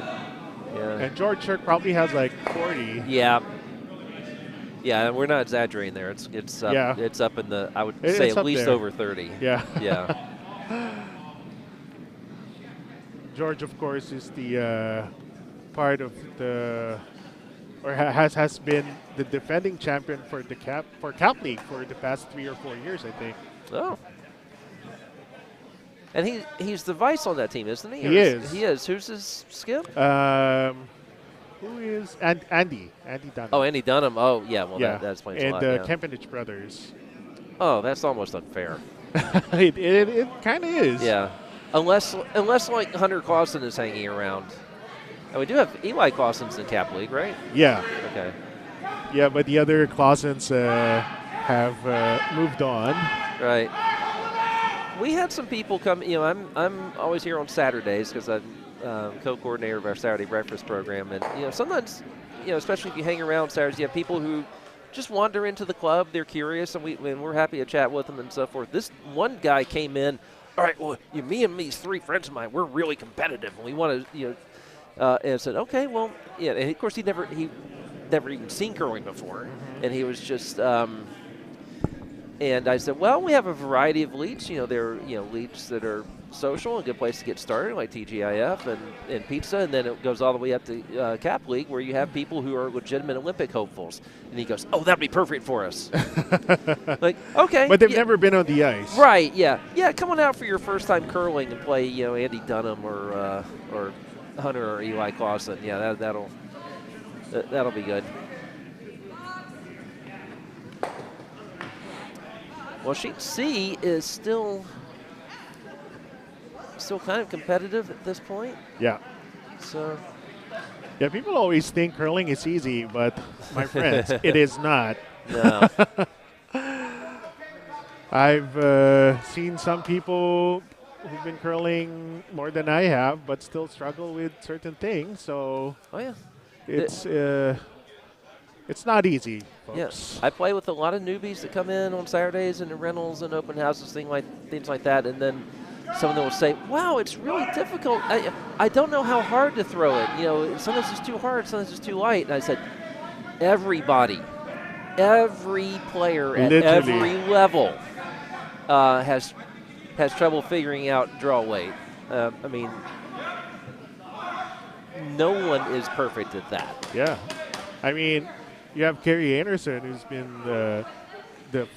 Yeah. And George Shirk probably has like 40. Yeah. Yeah, we're not exaggerating there. It's up in the, I would say at least over 30. Yeah. Yeah. George, of course, is the part of the, or has been the defending champion for the Cap League for the past 3 or 4 years, I think. Oh. And he's the vice on that team, isn't he? He is. He is. Who's his skip? Who is Andy Dunham. Oh, Andy Dunham. Oh, yeah. Well, that explains a lot. And the Kemp brothers. Oh, that's almost unfair. it kind of is. Yeah. Unless like Hunter Clausen is hanging around. And we do have Eli Clausen's in Cap League, right? Yeah. Okay. Yeah, but the other Clausens have moved on. Right. We had some people come. I'm always here on Saturdays because co-coordinator of our Saturday breakfast program, and sometimes, especially if you hang around Saturdays, you have people who just wander into the club. They're curious, and we're happy to chat with them and so forth. This one guy came in. All right, well, me and these 3 friends of mine, we're really competitive, and we want to, and I said, okay, well, yeah. And of course, he never even seen curling before, and he was just. And I said, well, we have a variety of leagues. There are leagues that are social, a good place to get started, like TGIF and pizza, and then it goes all the way up to Cap League, where you have people who are legitimate Olympic hopefuls. And he goes, oh, that'd be perfect for us. Like, okay. But they've never been on the ice. Right, yeah. Yeah, come on out for your first time curling and play, Andy Dunham or Hunter or Eli Clausen. Yeah, that'll be good. Well, sheet C is still kind of competitive at this point. Yeah. So. Yeah, people always think curling is easy, but my friends, it is not. No. I've seen some people who've been curling more than I have, but still struggle with certain things. So. Oh yeah. It's not easy, folks. Yes, I play with a lot of newbies that come in on Saturdays and in rentals and open houses, things like that, and then some of them will say, "Wow, it's really difficult. I don't know how hard to throw it. Sometimes it's too hard, sometimes it's too light." And I said, every player at every level has trouble figuring out draw weight. I mean, no one is perfect at that. Yeah, I mean. You have Kerry Anderson, who's been the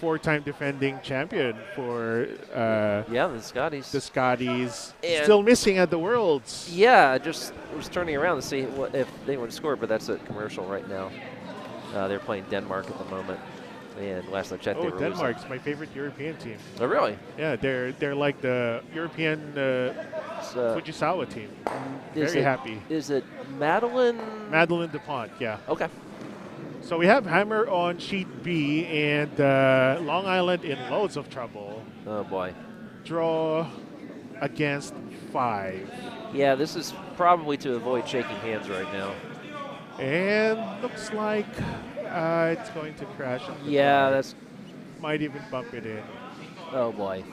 4-time defending champion for the Scotties. The Scotties, still missing at the Worlds. Yeah, I just was turning around to see if they would score, but that's a commercial right now. They're playing Denmark at the moment, and last I checked, they were Denmark's my favorite European team. Oh, really? Yeah, they're like the European Fujisawa team. Very happy. Is it Madeline? Madeline DuPont, yeah. Okay. So we have Hammer on sheet B, and Long Island in loads of trouble. Oh, boy. Draw against 5. Yeah, this is probably to avoid shaking hands right now. And looks like it's going to crash. Yeah, that's... Might even bump it in. Oh, boy.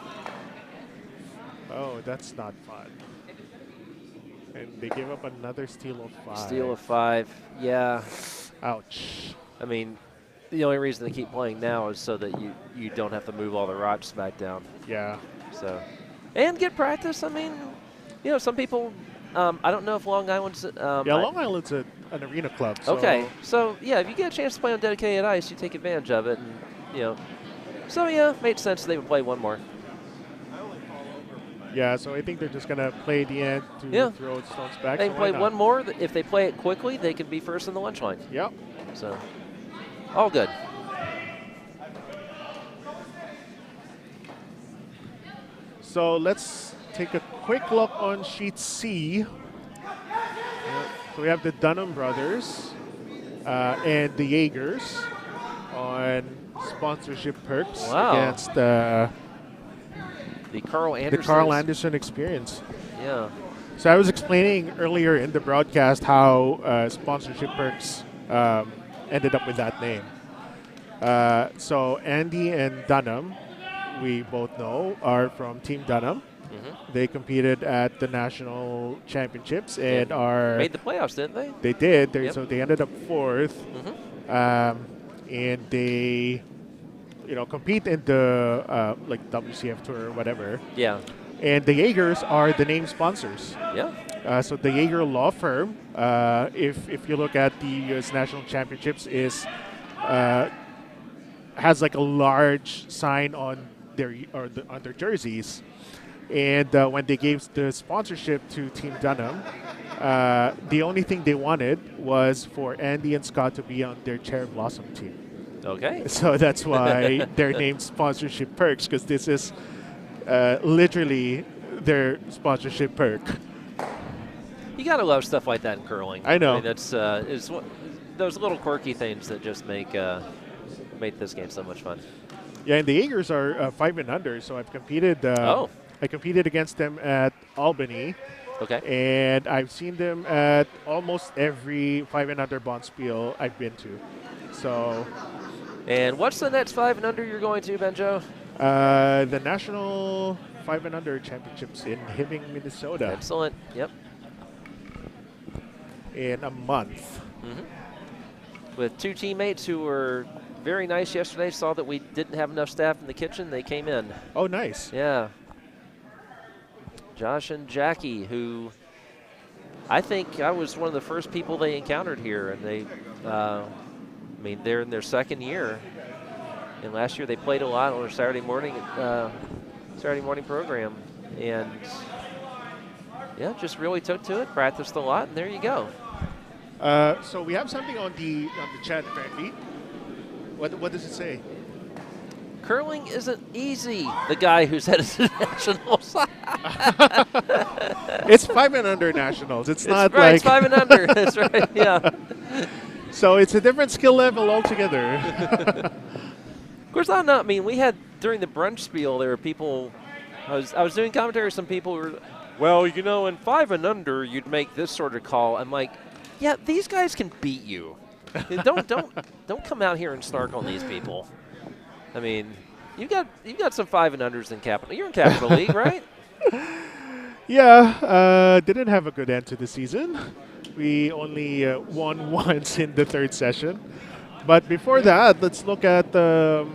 Oh, that's not fun. And they give up another steal of 5. Steal of 5, yeah. Ouch. I mean, the only reason they keep playing now is so that you don't have to move all the rocks back down. Yeah. So, and get practice. I mean, some people, I don't know if Long Island's... Long Island's an arena club. So okay. So, yeah, if you get a chance to play on dedicated ice, you take advantage of it. And, So, yeah, made sense they would play one more. Yeah, so I think they're just going to play the end to throw stones back. They can play one more. If they play it quickly, they can be first in the lunch line. Yep. So, all good. So let's take a quick look on sheet C. So we have the Dunham brothers and the Jaegers on sponsorship perks against the Carl Anderson experience. Yeah. So I was explaining earlier in the broadcast how sponsorship perks ended up with that name. So Andy and Dunham, we both know, are from Team Dunham. Mm-hmm. They competed at the national championships and made the playoffs, didn't they? They did. So they ended up 4th. Mm-hmm. And they, compete in the like WCF tour or whatever. Yeah. And the Jaegers are the name sponsors. Yeah. So the Jaeger law firm, if you look at the U.S. National Championships, has like a large sign on their jerseys. And when they gave the sponsorship to Team Dunham, the only thing they wanted was for Andy and Scott to be on their Cherry Blossom team. Okay. So that's why they're named Sponsorship Perks, because this is literally their sponsorship perk. You gotta love stuff like that in curling. I know. I mean, that's it's those little quirky things that just make this game so much fun. Yeah, and the Jaegers are 5 and under, so I've competed. I competed against them at Albany, Okay. And I've seen them at almost every 5 and under Bonspiel I've been to. So, And what's the next 5 and under you're going to, Benjo? the National 5 and Under Championships in Hibbing, Minnesota. Excellent. Yep. In a month. With 2 teammates who were very nice yesterday. Saw that we didn't have enough staff in the kitchen. They came in. Oh, nice. Yeah. Josh and Jackie, who I think I was one of the first people they encountered here, and they, I mean, they're in their 2nd year, and last year they played a lot on their Saturday morning program, and yeah, just really took to it, practiced a lot, and there you go. So we have something on the chat, apparently. What does it say? Curling isn't easy. The guy who's headed to nationals. It's 5 and under nationals. It's not right, like it's 5 and under. That's right. Yeah. So it's a different skill level altogether. Of course, I mean, we had during the brunch spiel, there were people. I was doing commentary. Some people were, well, you know, in 5 and under, you'd make this sort of call. I'm like, yeah, these guys can beat you. don't come out here and snark on these people. I mean, you got some 5 and unders in Capital. You're in Capital League, right? Yeah, didn't have a good end to the season. We only won once in the 3rd session. But before that, let's look at the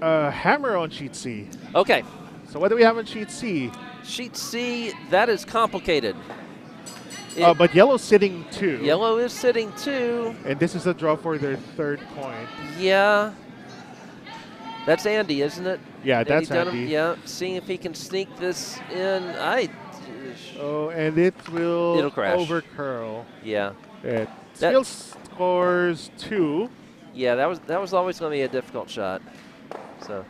hammer on sheet C. Okay. So what do we have on sheet C? Sheet C, that is complicated. But yellow's sitting 2. Yellow is sitting 2. And this is a draw for their 3rd point. Yeah. That's Andy, isn't it? Yeah, that's Dunham? Andy. Yeah, seeing if he can sneak this in. Oh, and it'll crash. over curl. Yeah. It still scores 2. Yeah, that was always going to be a difficult shot. So,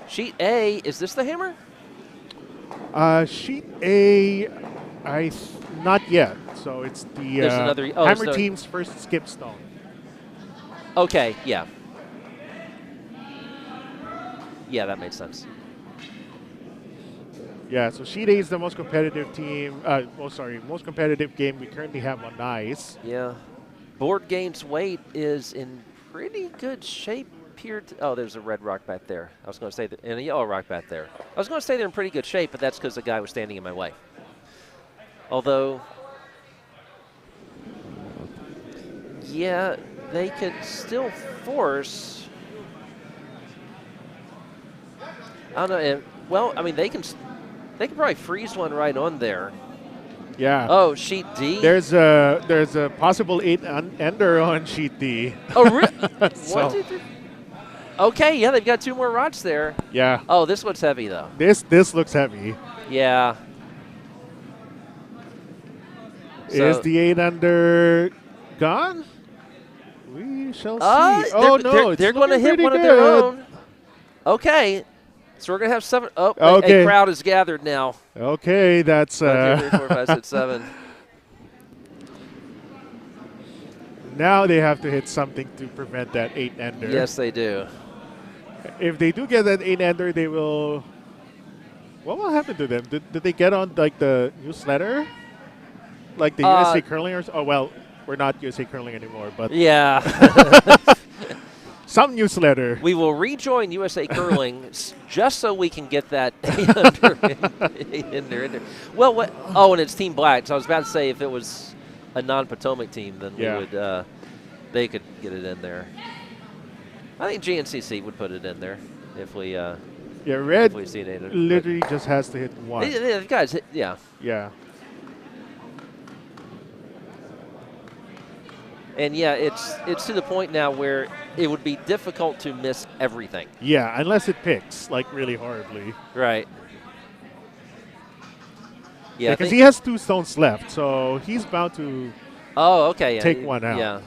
sheet A, is this the hammer? Sheet A, not yet. So it's the hammer team's first skip stone. Okay, yeah. Yeah, that makes sense. Yeah, so sheet A is the most competitive team. Most competitive game we currently have on ice. Yeah. Board Games weight is in pretty good shape here. Oh, there's a red rock back there. I was going to say that, and a yellow rock back there. I was going to say they're in pretty good shape, but that's because the guy was standing in my way. Although, yeah, they could still force. I don't know. Well, I mean, they can probably freeze one right on there. Yeah. Oh, sheet D. There's a possible 8-ender on sheet D. Oh, really? 1, 2, 3. Okay, yeah, they've got 2 more rods there. Yeah. Oh, this one's heavy though. This looks heavy. Yeah. Is the 8-under gone? We shall see. They're going to hit one of their own. Okay. So we're going to have 7. Oh, okay. A crowd is gathered now. Okay, that's 1, 2, 3, 4, 5, 6, 7. Now they have to hit something to prevent that 8-ender. Yes, they do. If they do get that 8-ender, they will. What will happen to them? Did they get on like the newsletter, like the USA Curling? Oh well, we're not USA Curling anymore, but yeah. Some newsletter. We will rejoin USA Curling just so we can get that 8-ender in there. Well, what? Oh, and it's Team Black. So I was about to say if it was a non-Potomac team, then we would. They could get it in there. I think GNCC would put it in there if we. Red if we see it literally just has to hit 1. The guys, yeah. Yeah. And yeah, it's to the point now where it would be difficult to miss everything. Yeah, unless it picks like really horribly. Right. Yeah, because he has 2 stones left, so he's bound to. Oh, okay. Yeah, take one out. Yeah.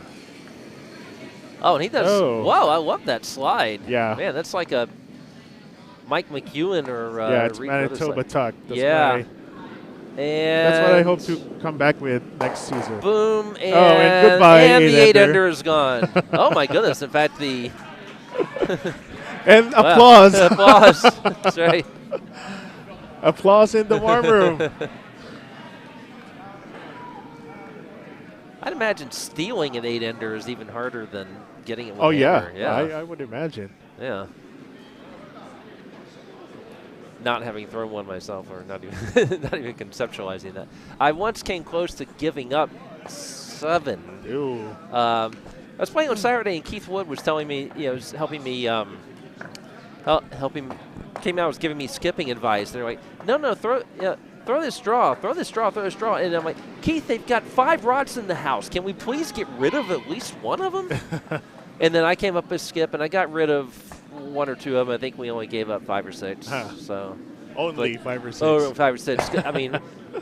Oh, and he does. Oh. Wow, I love that slide. Yeah. Man, that's like a Mike McEwen or. Yeah, it's Manitoba Tuck. That's yeah. And that's what I hope to come back with next season. Boom, and, and goodbye. And the 8-ender is gone. Oh, my goodness. In fact, the. And applause. Applause. That's right. Applause in the warm room. I'd imagine stealing an 8-ender is even harder than getting it with Oh, a yeah. hammer. Yeah. I would imagine. Yeah. Not having thrown one myself, or not even not even conceptualizing that. I once came close to giving up 7. Ew. I was playing on Saturday, and Keith Wood was telling me, was helping me, came out, was giving me skipping advice. They're like, no, throw this straw, throw this straw. And I'm like, Keith, they've got 5 rods in the house. Can we please get rid of at least one of them? And then I came up with skip, and I got rid of 1 or 2 of them. I think we only gave up 5 or 6. Huh. So Only 5 or 6. Oh, 5 or 6. I mean,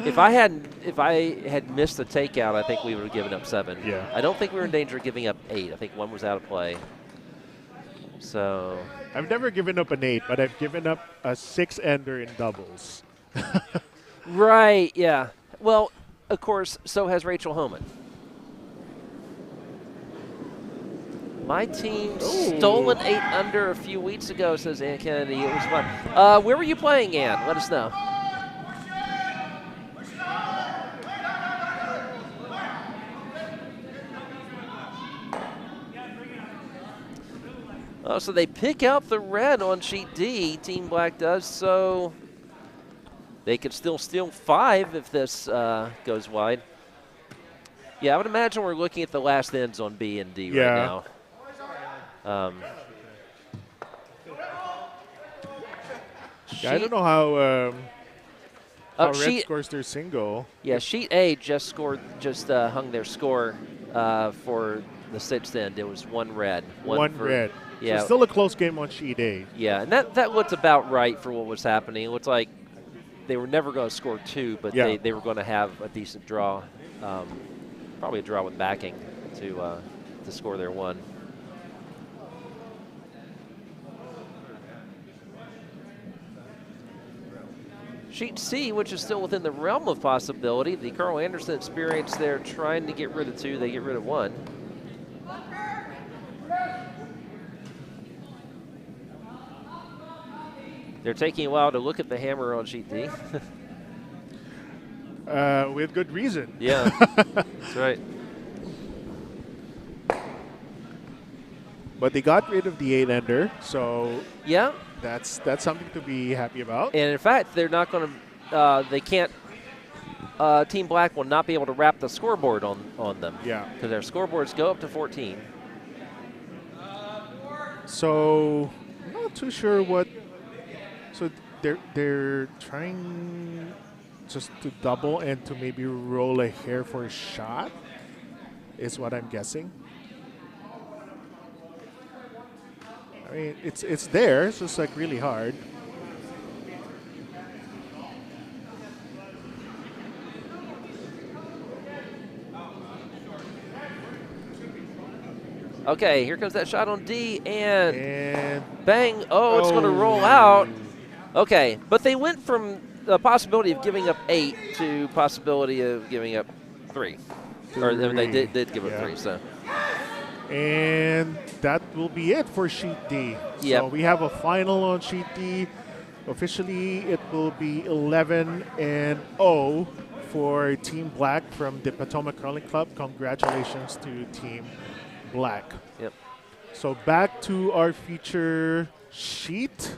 if I had missed the takeout, I think we would have given up 7. Yeah. I don't think we were in danger of giving up 8. I think 1 was out of play. So I've never given up an 8, but I've given up a 6-ender in doubles. right, yeah. Well, of course, so has Rachel Homan. My team stole an 8-under a few weeks ago, says Ann Kennedy. It was fun. Where were you playing, Ann? Let us know. Oh, so they pick out the red on sheet D. Team Black does, so they could still steal 5 if this goes wide. Yeah, I would imagine we're looking at the last ends on B and D right now. I don't know how red scores their single. Yeah, sheet A just hung their score for the 6th end. It was 1 red. One red. Yeah. So still a close game on sheet A. Yeah, and that looked about right for what was happening. It looked like they were never going to score 2, but they were going to have a decent draw, probably a draw with backing to score their 1. Sheet C, which is still within the realm of possibility. The Carl Anderson experience there, trying to get rid of 2. They get rid of 1. They're taking a while to look at the hammer on sheet D. With good reason. Yeah, that's right. But they got rid of the 8-ender, so yeah, that's something to be happy about. And in fact, they're not going to. They can't. Team Black will not be able to wrap the scoreboard on them. Yeah. Because their scoreboards go up to 14. So I'm not too sure what. So they're trying just to double and to maybe roll a hair for a shot, is what I'm guessing. I mean, it's there. It's just like really hard. Okay, here comes that shot on D, and bang. Oh, it's going to roll out. Okay, but they went from the possibility of giving up 8 to possibility of giving up 3. Or they did give up 3, so. And that will be it for sheet D. Yep. So we have a final on sheet D. Officially, it will be 11-0 for Team Black from the Potomac Curling Club. Congratulations to Team Black. Yep. So back to our feature sheet.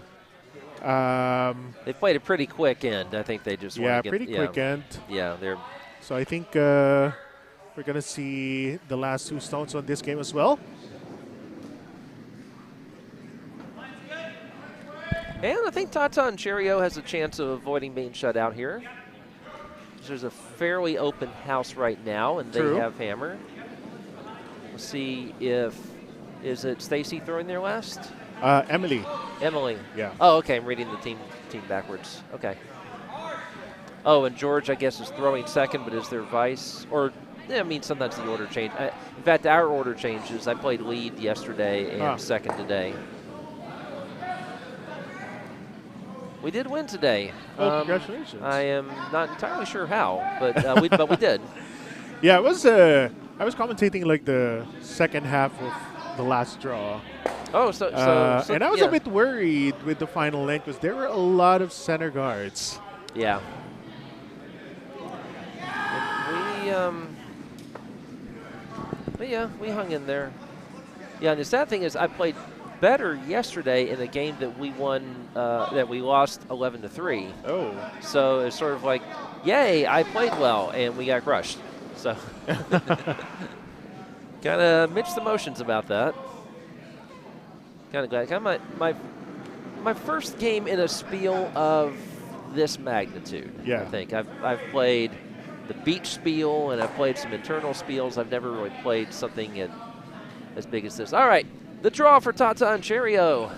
They played a pretty quick end. I think they just want to get, pretty quick end. Yeah, they're. So I think we're going to see the last 2 stones on this game as well. And I think Tata and Cherio has a chance of avoiding being shut out here. There's a fairly open house right now, and True. they have hammer. We'll see if, is it Stacy throwing their last? Emily. Emily. Yeah. Oh, okay. I'm reading the team backwards. Okay. Oh, and George, I guess, is throwing second, but is there vice? Or, I mean, sometimes the order change. In fact, our order changes. I played lead yesterday and second today. We did win today. Oh, congratulations. I am not entirely sure how, but we did. Yeah, it was. I was commentating like the second half of the last draw. Oh, so and I was a bit worried with the final lane because there were a lot of center guards. Yeah. And but yeah, we hung in there. Yeah, and the sad thing is I played better yesterday in a game that we won, that we lost 11-3. Oh. So it's sort of like, yay, I played well, and we got crushed. So kind of mixed emotions about that. Kind of glad. Kind of my first game in a spiel of this magnitude. Yeah. I think I've played the beach spiel and I've played some internal spiels. I've never really played something as big as this. All right, the draw for Tata and Cheerio. All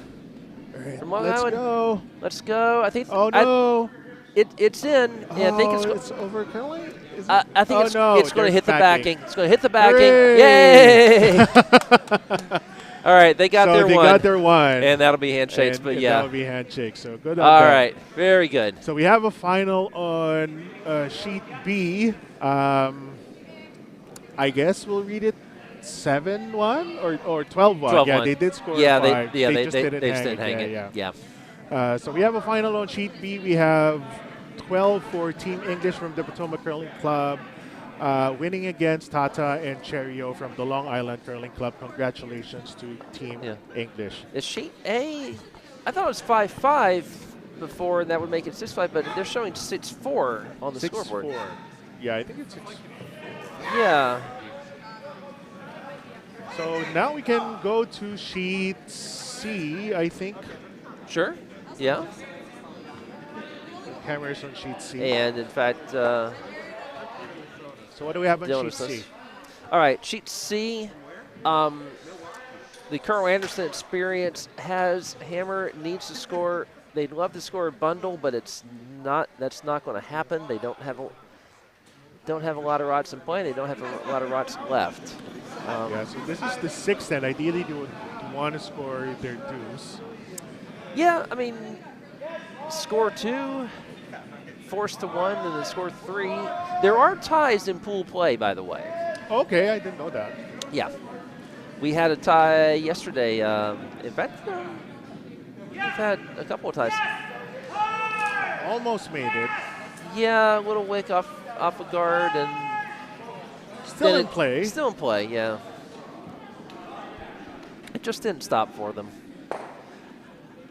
right, From Long let's Island. go. Let's go. I think. Oh no! It's in. Yeah, I think it's over curling. Is I it? think no, it's going to hit the backing. It's going to hit the backing. Hooray! Yay! All right, they got their one. They got their one. And that'll be handshakes, but yeah. That'll be handshakes, so good on All them. right, very good. So we have a final on sheet B. I guess we'll read it 7-1 or 12-1. Yeah, they did score. Yeah, 5. they just didn't hang it. Yeah. So we have a final on sheet B. We have 12 for Team English from the Potomac Curling Club, winning against Tata and Cheerio from the Long Island Curling Club. Congratulations to Team English. Is sheet A? I thought it was 5-5 before, and that would make it 6-5, but they're showing 6-4 on the scoreboard. 6-4. Yeah, I think it's 6-4. Yeah. So now we can go to sheet C, I think. Sure. Yeah. Cameras on sheet C. And in fact, so what do we have on sheet C? All right, sheet C. The Karl Anderson experience has Hammer needs to score. They'd love to score a bundle, but it's not. That's not going to happen. They don't have a lot of rods in play. They don't have a lot of rods left. Yeah, so this is the sixth, and ideally they would want to score their deuce. Yeah, I mean, score 2, force to 1, and then score 3. There are ties in pool play, by the way. Okay, I didn't know that. Yeah. We had a tie yesterday. In fact, we've had a couple of ties. Almost made it. Yeah, a little wick off a guard, and still in play. Still in play, yeah. It just didn't stop for them.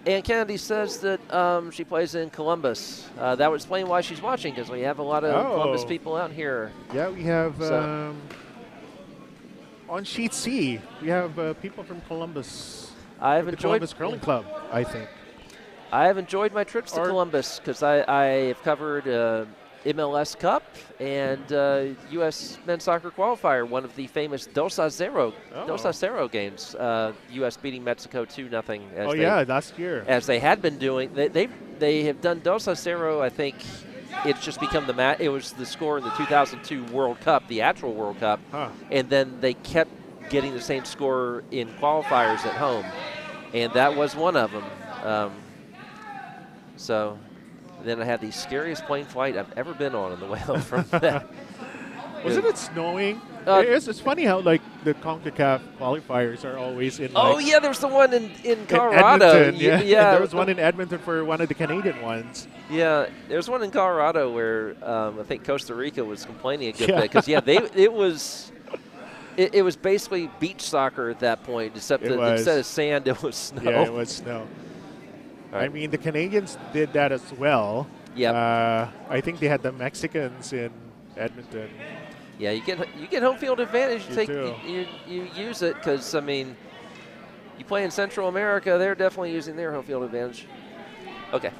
And Kennedy says that she plays in Columbus. That would explain why she's watching, because we have a lot of Columbus people out here. Yeah, we have on sheet C. We have people from Columbus. I've enjoyed Columbus Curling Club, I think. I have enjoyed my trips to Columbus because I have covered MLS Cup and U.S. men's soccer qualifier, one of the famous 2-0 games. U.S. beating Mexico 2-0. Last year. As they had been doing, they have done 2-0. I think it's just become the it was the score in the 2002 World Cup, the actual World Cup, and then they kept getting the same score in qualifiers at home, and that was one of them. So. Then I had the scariest plane flight I've ever been on the way home from that. Wasn't it snowing? It's funny how like the CONCACAF qualifiers are always in. Yeah, there's the one in Colorado. In Edmonton, there was one in Edmonton for one of the Canadian ones. Yeah, there's one in Colorado where I think Costa Rica was complaining a good bit because it was basically beach soccer at that point, except that instead of sand, it was snow. Yeah, it was snow. I mean, the Canadians did that as well. Yeah. I think they had the Mexicans in Edmonton. Yeah, you get home field advantage. You use it because I mean, you play in Central America. They're definitely using their home field advantage. Okay.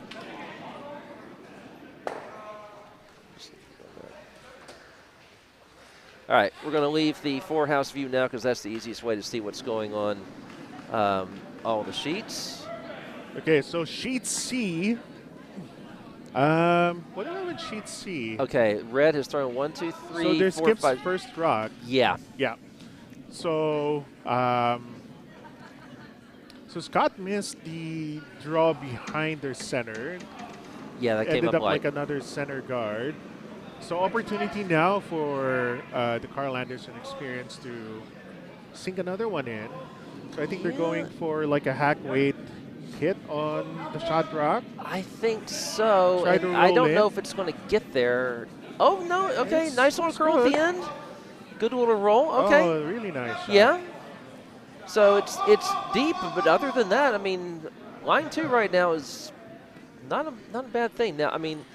All right, we're going to leave the four-house view now because that's the easiest way to see what's going on all the sheets. Okay, so sheet C. What do I have in sheet C? Okay, red has thrown 1, 2, 3, so there's 4, Skip's 5. first rock. Yeah. Yeah. So, so Scott missed the draw behind their center. Yeah, that came ended up like another center guard. So opportunity now for the Karl Anderson experience to sink another one in. So I think they're going for like a hack weight hit on the shot rock. I think so. Try And to I roll don't in. know if it's going to get there. Oh, no. Okay. Nice little it's curl good. at the end. Good little roll. Okay. Oh, really nice shot. Yeah. So it's deep, but other than that, I mean, line 2 right now is not a bad thing. Now, I mean,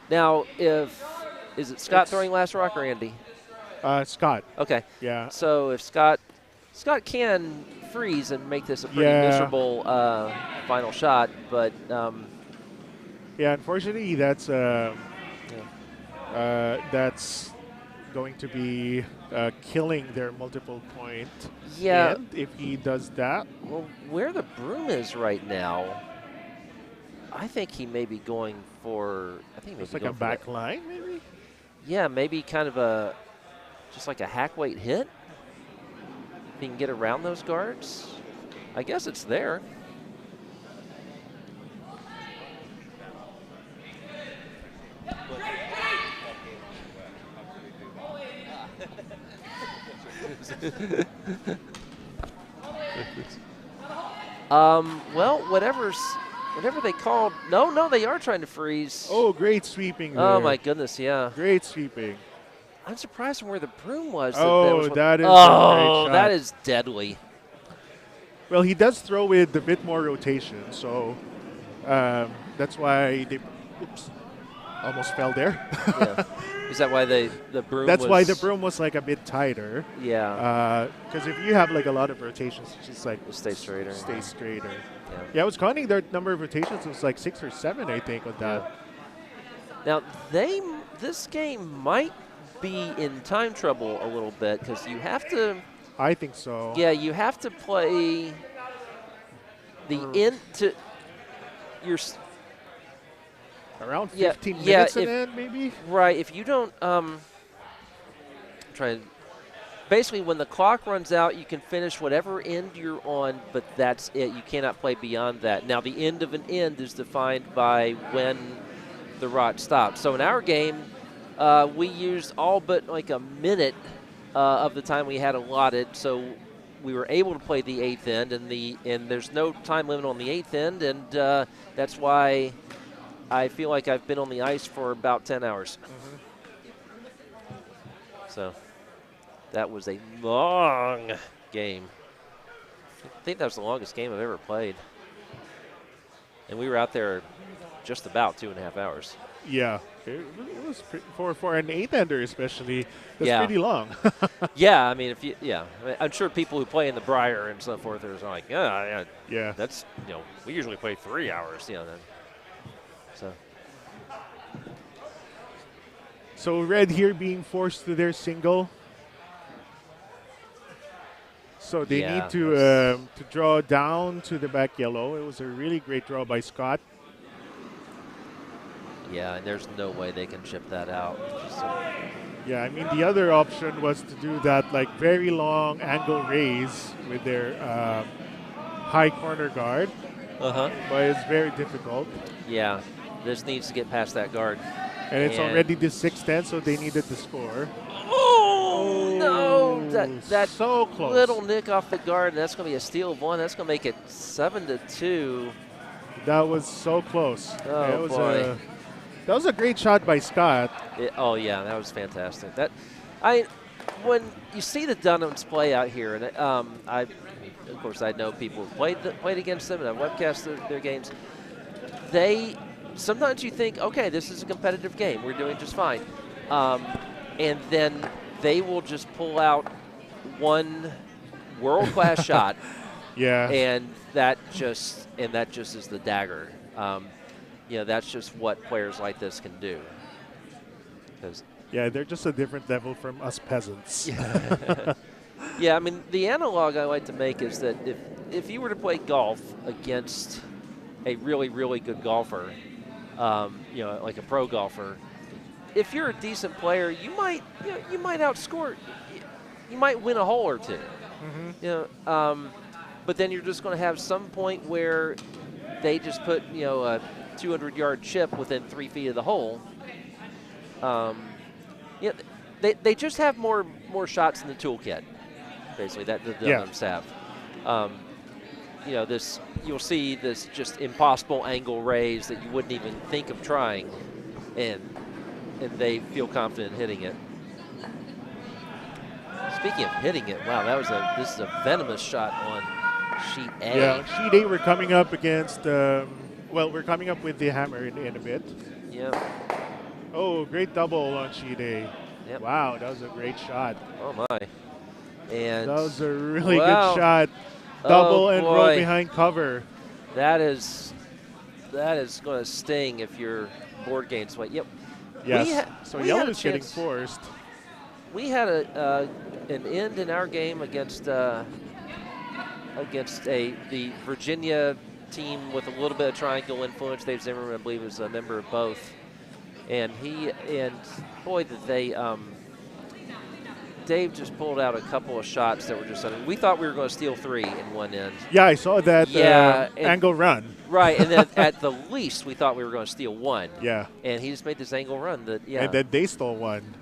is it Scott throwing last rock or Andy? Scott. Okay. Yeah. So if Scott can freeze and make this a pretty miserable final shot, but yeah, unfortunately, that's going to be killing their multiple point. Yeah. And if he does that, well, where the broom is right now, I think he may be going for. I think maybe it's like going a for back line, maybe. Yeah, maybe kind of just like a hack weight hit. If he can get around those guards, I guess it's there. Well, whatever they called. No, they are trying to freeze. Oh, great sweeping there. Oh my goodness, yeah. Great sweeping. I'm surprised from where the broom was. That is a great oh, shot. that is deadly. Well, he does throw with a bit more rotation, so that's why they almost fell there. Yeah. Is that why the broom That's was why the broom was like a bit tighter. Yeah. Because if you have like a lot of rotations, it's just like stay straighter. Stay straighter. Yeah. I was counting their number of rotations. It was like 6 or 7, I think, with that. Now this game might be in time trouble a little bit because you have to. I think so. Yeah, you have to play the end to your. Around 15 minutes in it, maybe? Right. If you don't basically, when the clock runs out, you can finish whatever end you're on, but that's it. You cannot play beyond that. Now, the end of an end is defined by when the rock stops. So in our game, we used all but like a minute of the time we had allotted, so we were able to play the 8th end, and there's no time limit on the 8th end, and that's why I feel like I've been on the ice for about 10 hours. Mm-hmm. So that was a long game. I think that was the longest game I've ever played. And we were out there just about 2.5 hours. Yeah. It was for an 8-ender especially, that's pretty long. Yeah, I mean, I'm sure people who play in the Briar and so forth are like, yeah, that's, we usually play 3 hours, then. So Red here being forced to their single. So they need to draw down to the back yellow. It was a really great draw by Scott. Yeah, and there's no way they can chip that out. Yeah, I mean, the other option was to do that like very long angle raise with their high corner guard. But it's very difficult. Yeah, this needs to get past that guard. And it's already the 6-10, so they needed to score. Oh, no! That so close. Little nick off the guard, and that's going to be a steal of 1. That's going to make it 7-2. That was so close. Oh, boy. That was a great shot by Scott. Yeah, that was fantastic. When you see the Dunhams play out here, and of course I know people who played against them, and I've webcast their games. Sometimes you think, okay, this is a competitive game. We're doing just fine. And then they will just pull out one world-class shot. Yeah. And that just is the dagger. That's just what players like this can do. Yeah, they're just a different level from us peasants. Yeah, I mean, the analog I like to make is that if you were to play golf against a really, really good golfer, like a pro golfer, if you're a decent player, you might outscore. You might win a hole or two. Mm-hmm. But then you're just going to have some point where they just put a 200-yard chip within 3 feet of the hole. They just have more shots in the toolkit, basically, that the Dunhams have. you know, you'll see this just impossible angle raise that you wouldn't even think of trying, and they feel confident hitting it. Speaking of hitting it, wow, this is a venomous shot on sheet A. Yeah, sheet A, we're coming up against, we're coming up with the hammer in a bit. Yep. Oh, great double on sheet A. Yep. Wow, that was a great shot. Oh, my. And that was a really good shot. Double and roll behind cover. That is going to sting if your board game's weight. Yep. Yes. So yellow is getting forced. We had an end in our game against the Virginia team with a little bit of triangle influence. Dave Zimmerman, I believe, was a member of both, and boy, did they. Dave just pulled out a couple of shots that were just. We thought we were going to steal 3 in one end. Yeah, I saw that angle run. Right, and then at the least, we thought we were going to steal 1. Yeah. And he just made this angle run that, yeah. And then they stole 1.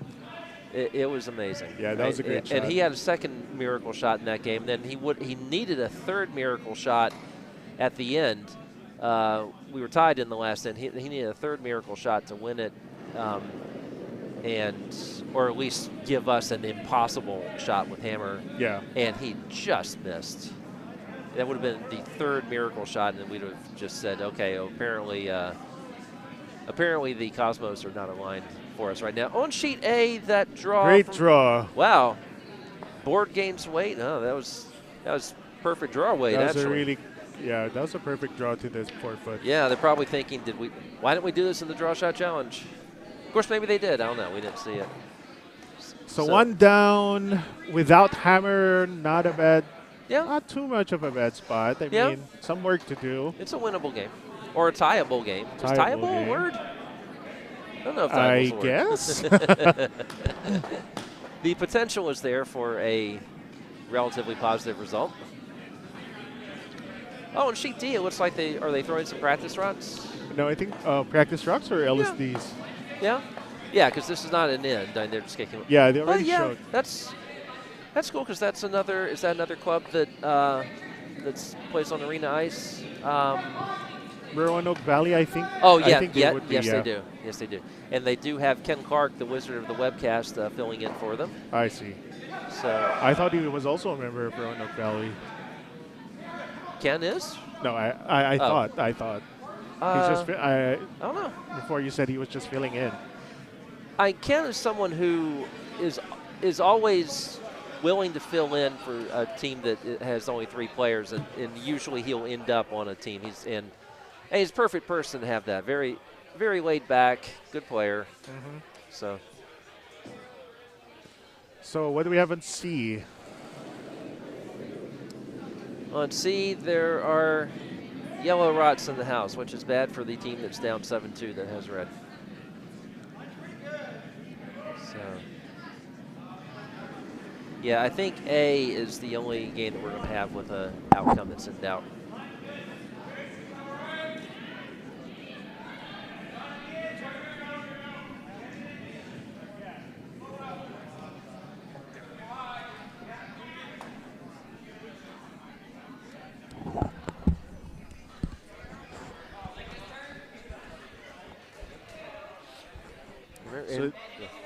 It was amazing. Yeah, that was a great shot. And he had a second miracle shot in that game. Then he needed a third miracle shot at the end. We were tied in the last end. He needed a third miracle shot to win it, or at least give us an impossible shot with hammer. Yeah. And he just missed. That would have been the third miracle shot, and we'd have just said, okay, apparently the Cosmos are not aligned for us right now. On sheet A, that draw. Great draw. Wow. Board game's weight. Oh, that was perfect draw weight. That was that was a perfect draw to this 4-foot. Yeah, they're probably thinking, why didn't we do this in the draw shot challenge? Of course, maybe they did. I don't know. We didn't see it. So one down without hammer, not a bad. Yeah. Not too much of a bad spot. I mean, some work to do. It's a winnable game. Or a tieable game. Is tieable a word? I don't know if tieble's a word. Guess. The potential is there for a relatively positive result. Oh, and sheet D, it looks like are they throwing some practice rocks? No, I think practice rocks or LSDs. Yeah? Yeah, because this is not an end. They're just kicking. Yeah, they already showed. That's cool because is that another club that plays on arena ice? Roanoke Valley, I think. Oh, yeah, I think they would be, yes, they do. Yes, they do. And they do have Ken Clark, the wizard of the webcast, filling in for them. I see. So I thought he was also a member of Roanoke Valley. Ken is? No, I thought. He's just. I don't know. Before you said he was just filling in. Ken is someone who is always willing to fill in for a team that has only 3 players, and usually he'll end up on a team. He's a perfect person to have that. Very, very laid back, good player. Mm-hmm. So what do we have on C? On C, there are yellow rots in the house, which is bad for the team that's down 7-2 that has red. Yeah, I think A is the only game that we're going to have with an outcome that's in doubt. So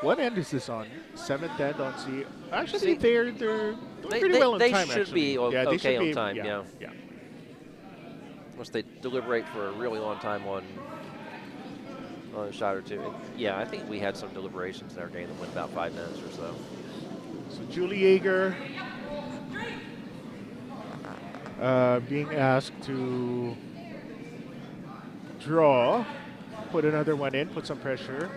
what end is this on? 7th end on C. Actually, they're doing pretty well on time. They should be okay on time. Yeah. Unless they deliberate for a really long time on a shot or two. Yeah, I think we had some deliberations in our game that went about 5 minutes or so. So Julie Yeager being asked to draw, put another one in, put some pressure.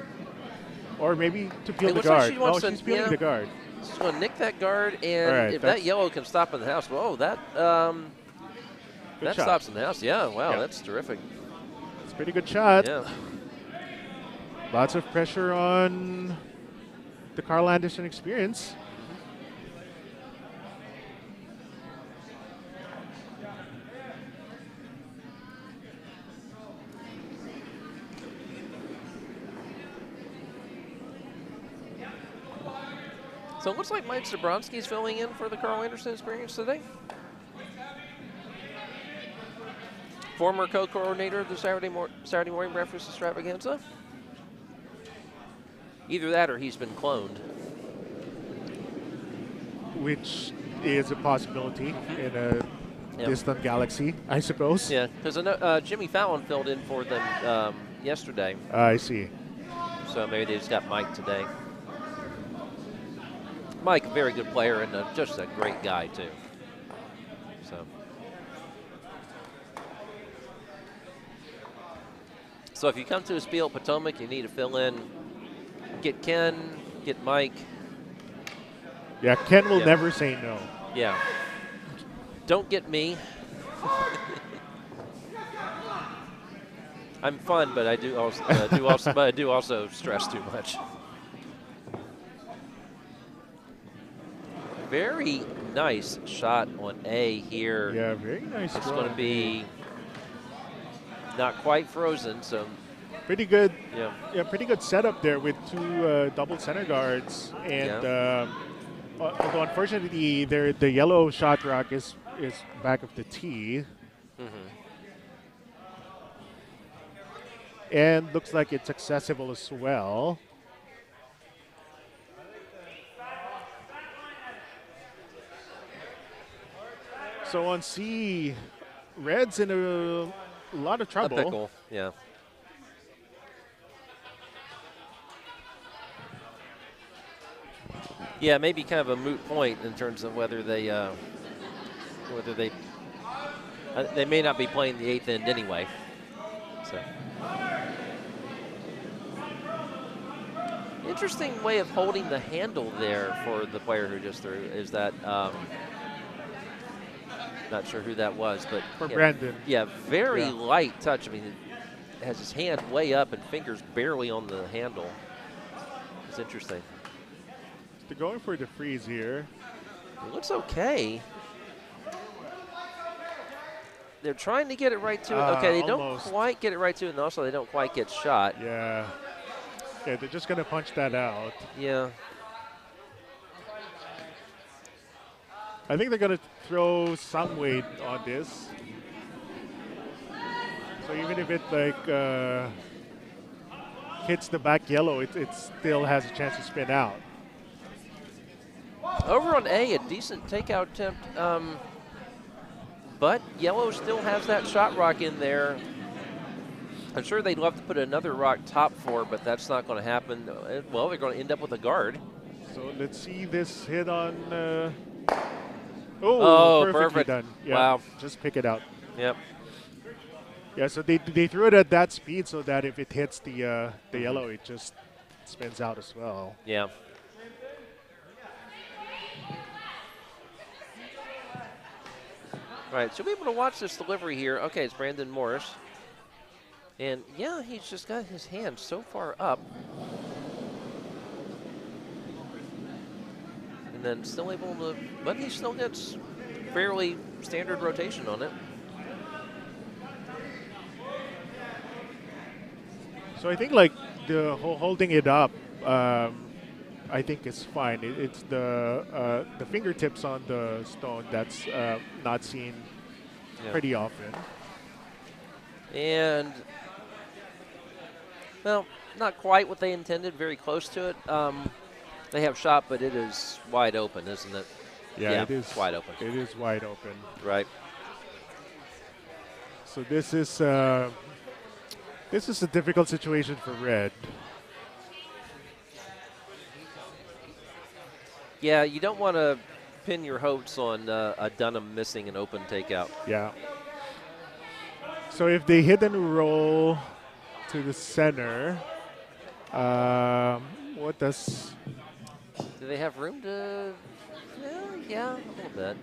Or maybe to peel the guard. Like she's peeling the guard. She's going to nick that guard, and if that yellow can stop in the house, that stops in the house. Yeah, wow, that's terrific. It's a pretty good shot. Yeah. Lots of pressure on the Karl Anderson experience. So it looks like Mike Zabronsky's filling in for the Karl Anderson experience today. former co-coordinator of the Saturday morning breakfast extravaganza. Either that or he's been cloned. Which is a possibility in a distant galaxy, I suppose. Yeah, because I know Jimmy Fallon filled in for them yesterday. I see. So maybe they just got Mike today. Mike, a very good player and just a great guy, too. So if you come to a Spiel Potomac, you need to fill in, get Ken, get Mike. Yeah, Ken will never say no. Yeah. Don't get me. I'm fun, but I do also stress too much. Very nice shot on A here. Yeah, very nice. It's going to be not quite frozen, so pretty good. Yeah, pretty good setup there with two double center guards, and although unfortunately the yellow shot rock is back of the tee. And looks like it's accessible as well. So on C, Red's in a lot of trouble. A pickle, yeah. Yeah, maybe kind of a moot point in terms of whether they may not be playing the eighth end anyway. So. Interesting way of holding the handle there for the player who just threw. Is that not sure who that was, but for Brandon. Yeah, very light touch. I mean, it has his hand way up and fingers barely on the handle. It's interesting. They're going for the freeze here. It looks okay. They're trying to get it right to it. Okay, they don't quite get it right to it, and also they don't quite get shot. Yeah. Yeah, they're just going to punch that out. Yeah. I think they're going to throw some weight on this. So even if it hits the back yellow, it still has a chance to spin out. Over on A, a decent takeout attempt, but yellow still has that shot rock in there. I'm sure they'd love to put another rock top four, but that's not going to happen. Well, they're going to end up with a guard. So let's see this hit on. Perfect. Done. Yeah, wow. Just pick it out. Yep. Yeah, so they threw it at that speed so that if it hits the yellow, it just spins out as well. Yeah. All right, so we'll be able to watch this delivery here. Okay, it's Brandon Morse. And, yeah, he's just got his hand so far up. And then still able to, but he still gets fairly standard rotation on it. So I think like the holding it up, I think is fine. It's the fingertips on the stone that's not seen pretty often. And, well, not quite what they intended, very close to it. They have shot, but it is wide open, isn't it? Yeah, it is wide open. It is wide open. Right. So this is a difficult situation for Red. Yeah, you don't want to pin your hopes on a Dunham missing an open takeout. Yeah. So if they hit and roll to the center, what does? Do they have room to? Yeah, a little bit.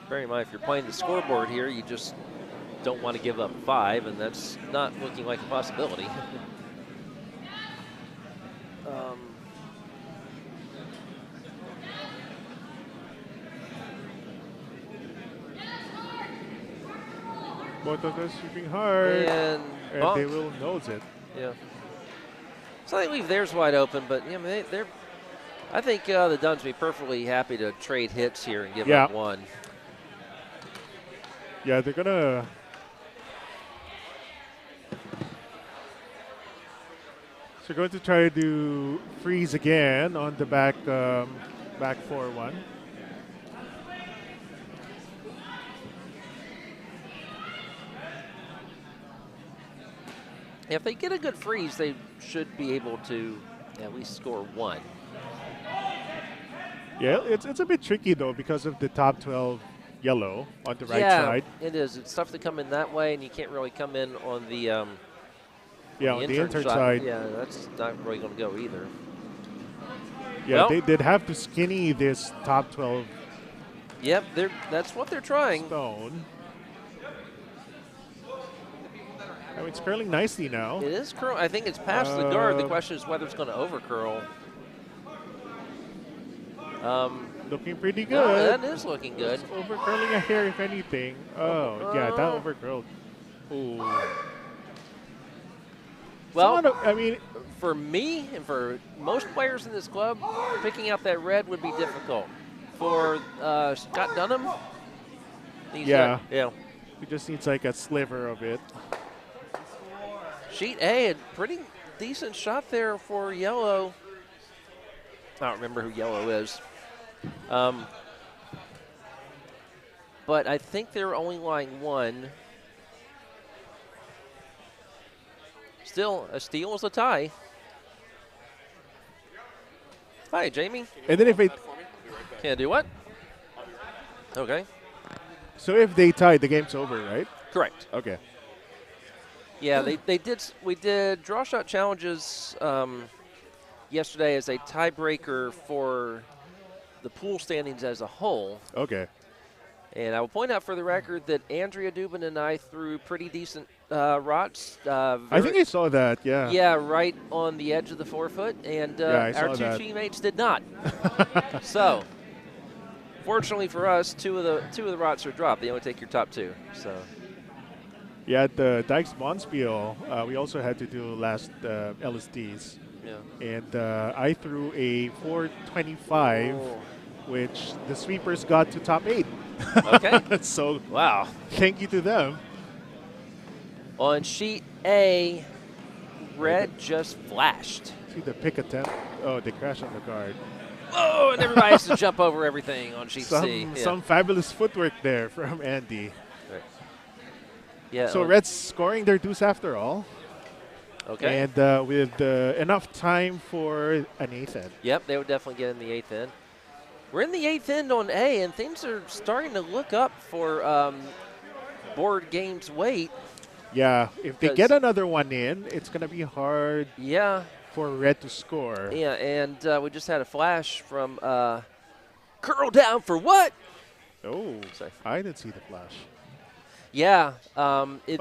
Bear in mind, if you're playing the scoreboard here, you just don't want to give up 5, and that's not looking like a possibility. Both of them shooting hard, and they will nose it. Yeah. So they leave theirs wide open, but I mean, they're. I think the Duns would be perfectly happy to trade hits here and give up one. Yeah, they're gonna. So going to try to freeze again on the back 4-1. If they get a good freeze, they should be able to at least score one. Yeah, it's a bit tricky though because of the top 12 yellow on the right side. Yeah, it is. It's tough to come in that way, and you can't really come in on the on the intern side. Yeah, that's not really going to go either. Yeah, well, they'd have to skinny this top 12. Yep, that's what they're trying. Stone. I mean, it's curling nicely now. It is curl. I think it's past the guard. The question is whether it's going to over curl. Looking pretty good. No, that is looking good. It's over curling a hair, if anything. Oh, yeah, that over curled. Ooh. Well, I mean, for me and for most players in this club, picking out that red would be difficult. For Scott Dunham, he just needs like a sliver of it. Sheet A, a pretty decent shot there for yellow. I don't remember who yellow is. But I think they're only lying one. Still, a steal is a tie. Hi, Jamie. And then if it... Can I do what? Okay. So if they tie, the game's over, right? Correct. Okay. Yeah, we did draw shot challenges yesterday as a tiebreaker for the pool standings as a whole. Okay. And I will point out for the record that Andrea Dubin and I threw pretty decent rots. I think I saw that, yeah. Yeah, right on the edge of the 4-foot, and our two teammates did not. So, fortunately for us, two of the rots are dropped. They only take your top two. So. Yeah, at the Dykes Bonspiel, we also had to do last LSDs. Yeah. And I threw a 425, which the sweepers got to top 8. Okay. So, wow. Thank you to them. On sheet A, red just flashed. See the pick attempt. Oh, they crashed on the guard. Oh, and everybody has to jump over everything on sheet C. Yeah. Some fabulous footwork there from Andy. Right. Yeah. So Red's scoring their deuce after all. Okay. And with enough time for an eighth end. Yep, they would definitely get in the eighth end. We're in the eighth end on A, and things are starting to look up for board games weight. Yeah, if they get another one in, it's going to be hard for Red to score. Yeah, and we just had a flash from curl down for what? Oh, I didn't see the flash. Yeah.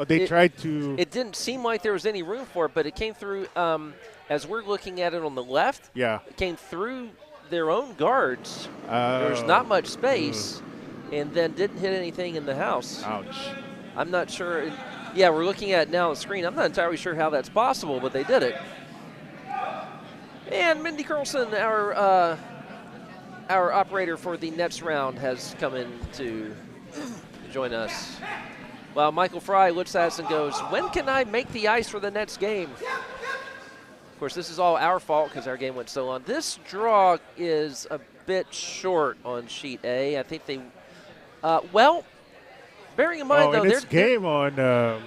They tried to. It didn't seem like there was any room for it, but it came through, as we're looking at it on the left, it came through their own guards. There was not much space, and then didn't hit anything in the house. Ouch. I'm not sure. Yeah, we're looking at it now on the screen. I'm not entirely sure how that's possible, but they did it. And Mindy Carlson, our operator for the next round, has come in to join us. While Michael Fry looks at us and goes, when can I make the ice for the next game? Of course, this is all our fault because our game went so long. This draw is a bit short on sheet A. I think they, bearing in mind, though, it's game on.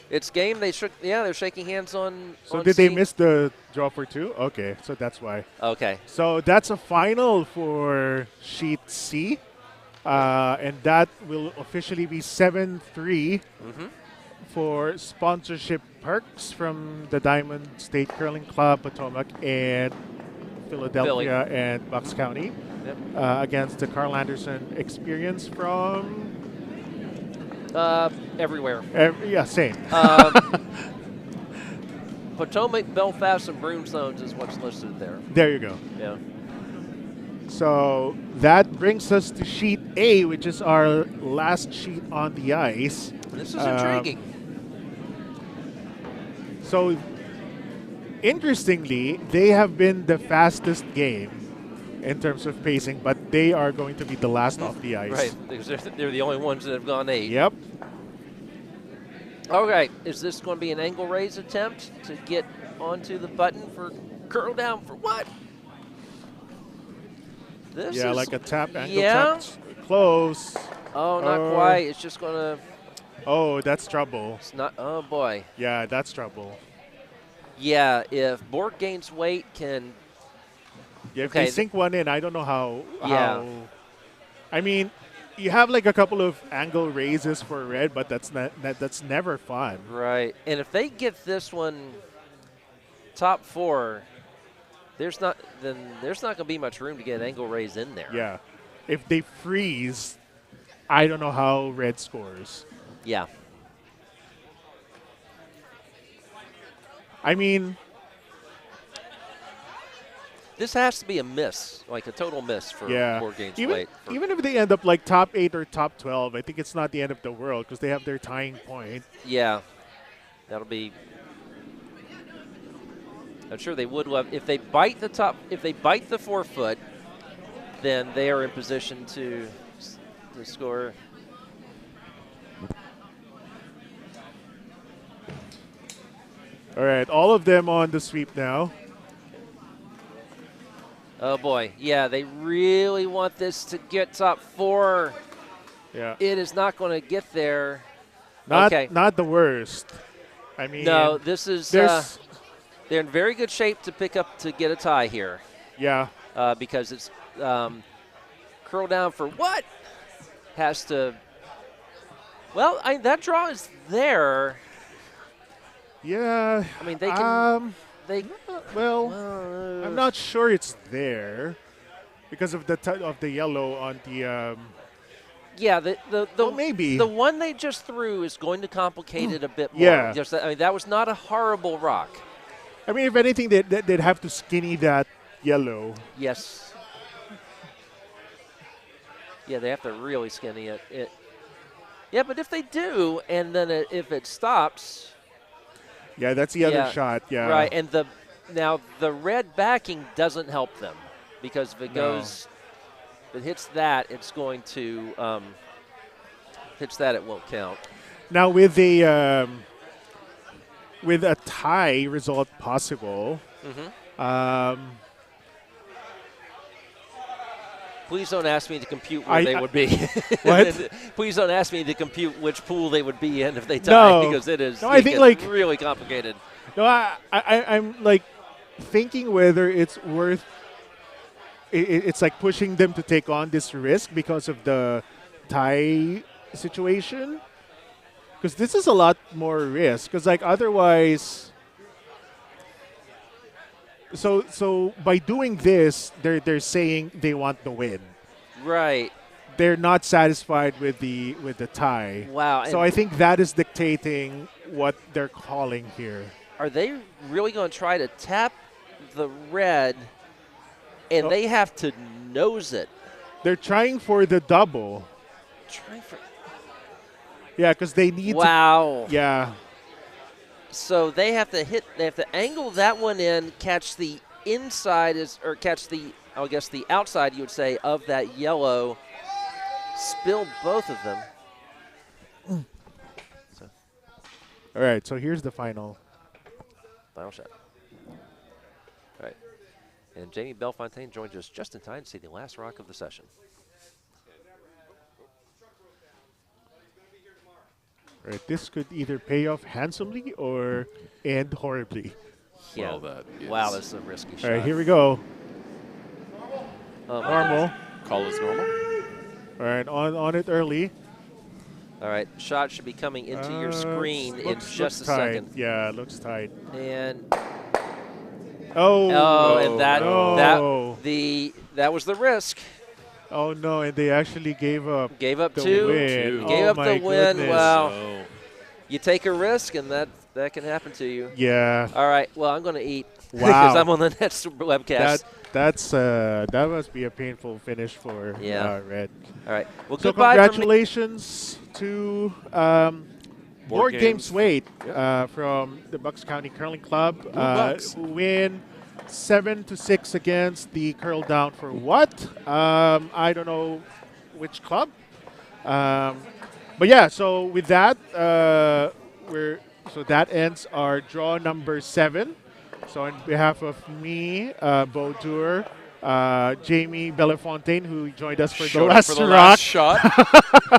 It's game. They're shaking hands on. So did they miss the draw for 2? Okay, so that's why. Okay. So that's a final for sheet C, and that will officially be 7-3 for sponsorship perks from the Diamond State Curling Club, Potomac, and Philadelphia and Bucks County against the Carl Anderson Experience from. Everywhere. Same. Potomac, Belfast, and Broomstones is what's listed there. There you go. Yeah. So that brings us to sheet A, which is our last sheet on the ice. This is intriguing. So Interestingly, they have been the fastest game in terms of pacing, but they are going to be the last off the ice. Right, because they're the only ones that have gone 8. Yep. Okay, is this going to be an angle raise attempt to get onto the button for curl down for what? This Yeah, is, like a tap, angle yeah. tap. Close. Oh, not quite. It's just going to. Oh, that's trouble. It's not. Oh boy. Yeah, that's trouble. Yeah, if Borg gains weight, can. Yeah, if Okay. they sink one in, I don't know how. Yeah. I mean, you have like a couple of angle raises for red, but that's that's never fun. Right, and if they get this one top 4, there's not going to be much room to get an angle raise in there. Yeah. If they freeze, I don't know how red scores. Yeah. I mean, this has to be a miss, like a total miss for yeah. Borg gains Even, weight. even if they end up like top 8 or top 12, I think it's not the end of the world because they have their tying point. Yeah, that'll be. I'm sure they would love if they bite the top. If they bite the 4-foot, then they are in position to score. All right, all of them on the sweep now. Oh boy, yeah, they really want this to get top 4. Yeah. It is not going to get there. Not okay. not the worst. I mean, No, this is. They're in very good shape to get a tie here. Yeah. Because it's curl down for what? Has to. Well, that draw is there. Yeah. I mean, they can. Well, I'm not sure it's there because of the yellow on the. Yeah, well, maybe the one they just threw is going to complicate it a bit more. Yeah. I mean, that was not a horrible rock. I mean, if anything, they'd have to skinny that yellow. Yes. Yeah, they have to really skinny it. Yeah, but if they do, and then if it stops. Yeah, that's the other shot. Yeah. Right, and now the red backing doesn't help them because if it goes, if it hits that, it's going to hits that, it won't count. Now with a tie result possible. Please don't ask me to compute where they would be. What? Please don't ask me to compute which pool they would be in if they tie, because it is. No, I think like really complicated. No, I'm like thinking whether it's worth. It's like pushing them to take on this risk because of the tie situation. Because this is a lot more risk. Because like otherwise. So by doing this, they're saying they want the win. Right. They're not satisfied with the tie. Wow. So I think that is dictating what they're calling here. Are they really going to try to tap the red, and they have to nose it? They're trying for the double. Yeah, because they need. Wow. Yeah. So they have to angle that one in, catch the inside catch the, I guess the outside, you would say, of that yellow, spill both of them. So. All right, so here's the final shot. All right. And Jamie Belfontaine joins us just in time to see the last rock of the session. All right, this could either pay off handsomely or end horribly. Yeah. Wow, that's a risky shot. All right, here we go. Normal. Call is normal. All right, on it early. All right, shot should be coming into your screen in just a tight. Second. Yeah, it looks tight. And and that was the risk. Oh no, and they actually gave up. Gave up the two. Win. Gave up the win. Goodness. Wow. You take a risk, and that can happen to you. Yeah. All right. Well, I'm going to eat Wow. because I'm on the next webcast. That must be a painful finish for Red. All right. Well, so goodbye. Congratulations to Board Games Wade Yeah. from the Bucks County Curling Club. Bucks. Win 7-6 against the Curl Down for what? I don't know which club. But yeah, so with that, that ends our draw number 7. So on behalf of me, Baudour, Jamie Belafontaine, who joined us for the Showed up last for the rock. last shot.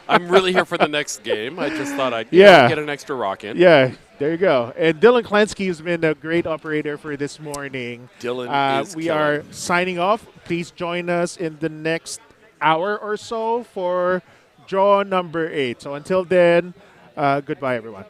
I'm really here for the next game. I just thought I'd get an extra rock in. Yeah, there you go. And Dylan Klansky has been a great operator for this morning. Dylan is We killing. are signing off. Please join us in the next hour or so for draw number 8. So until then, goodbye, everyone.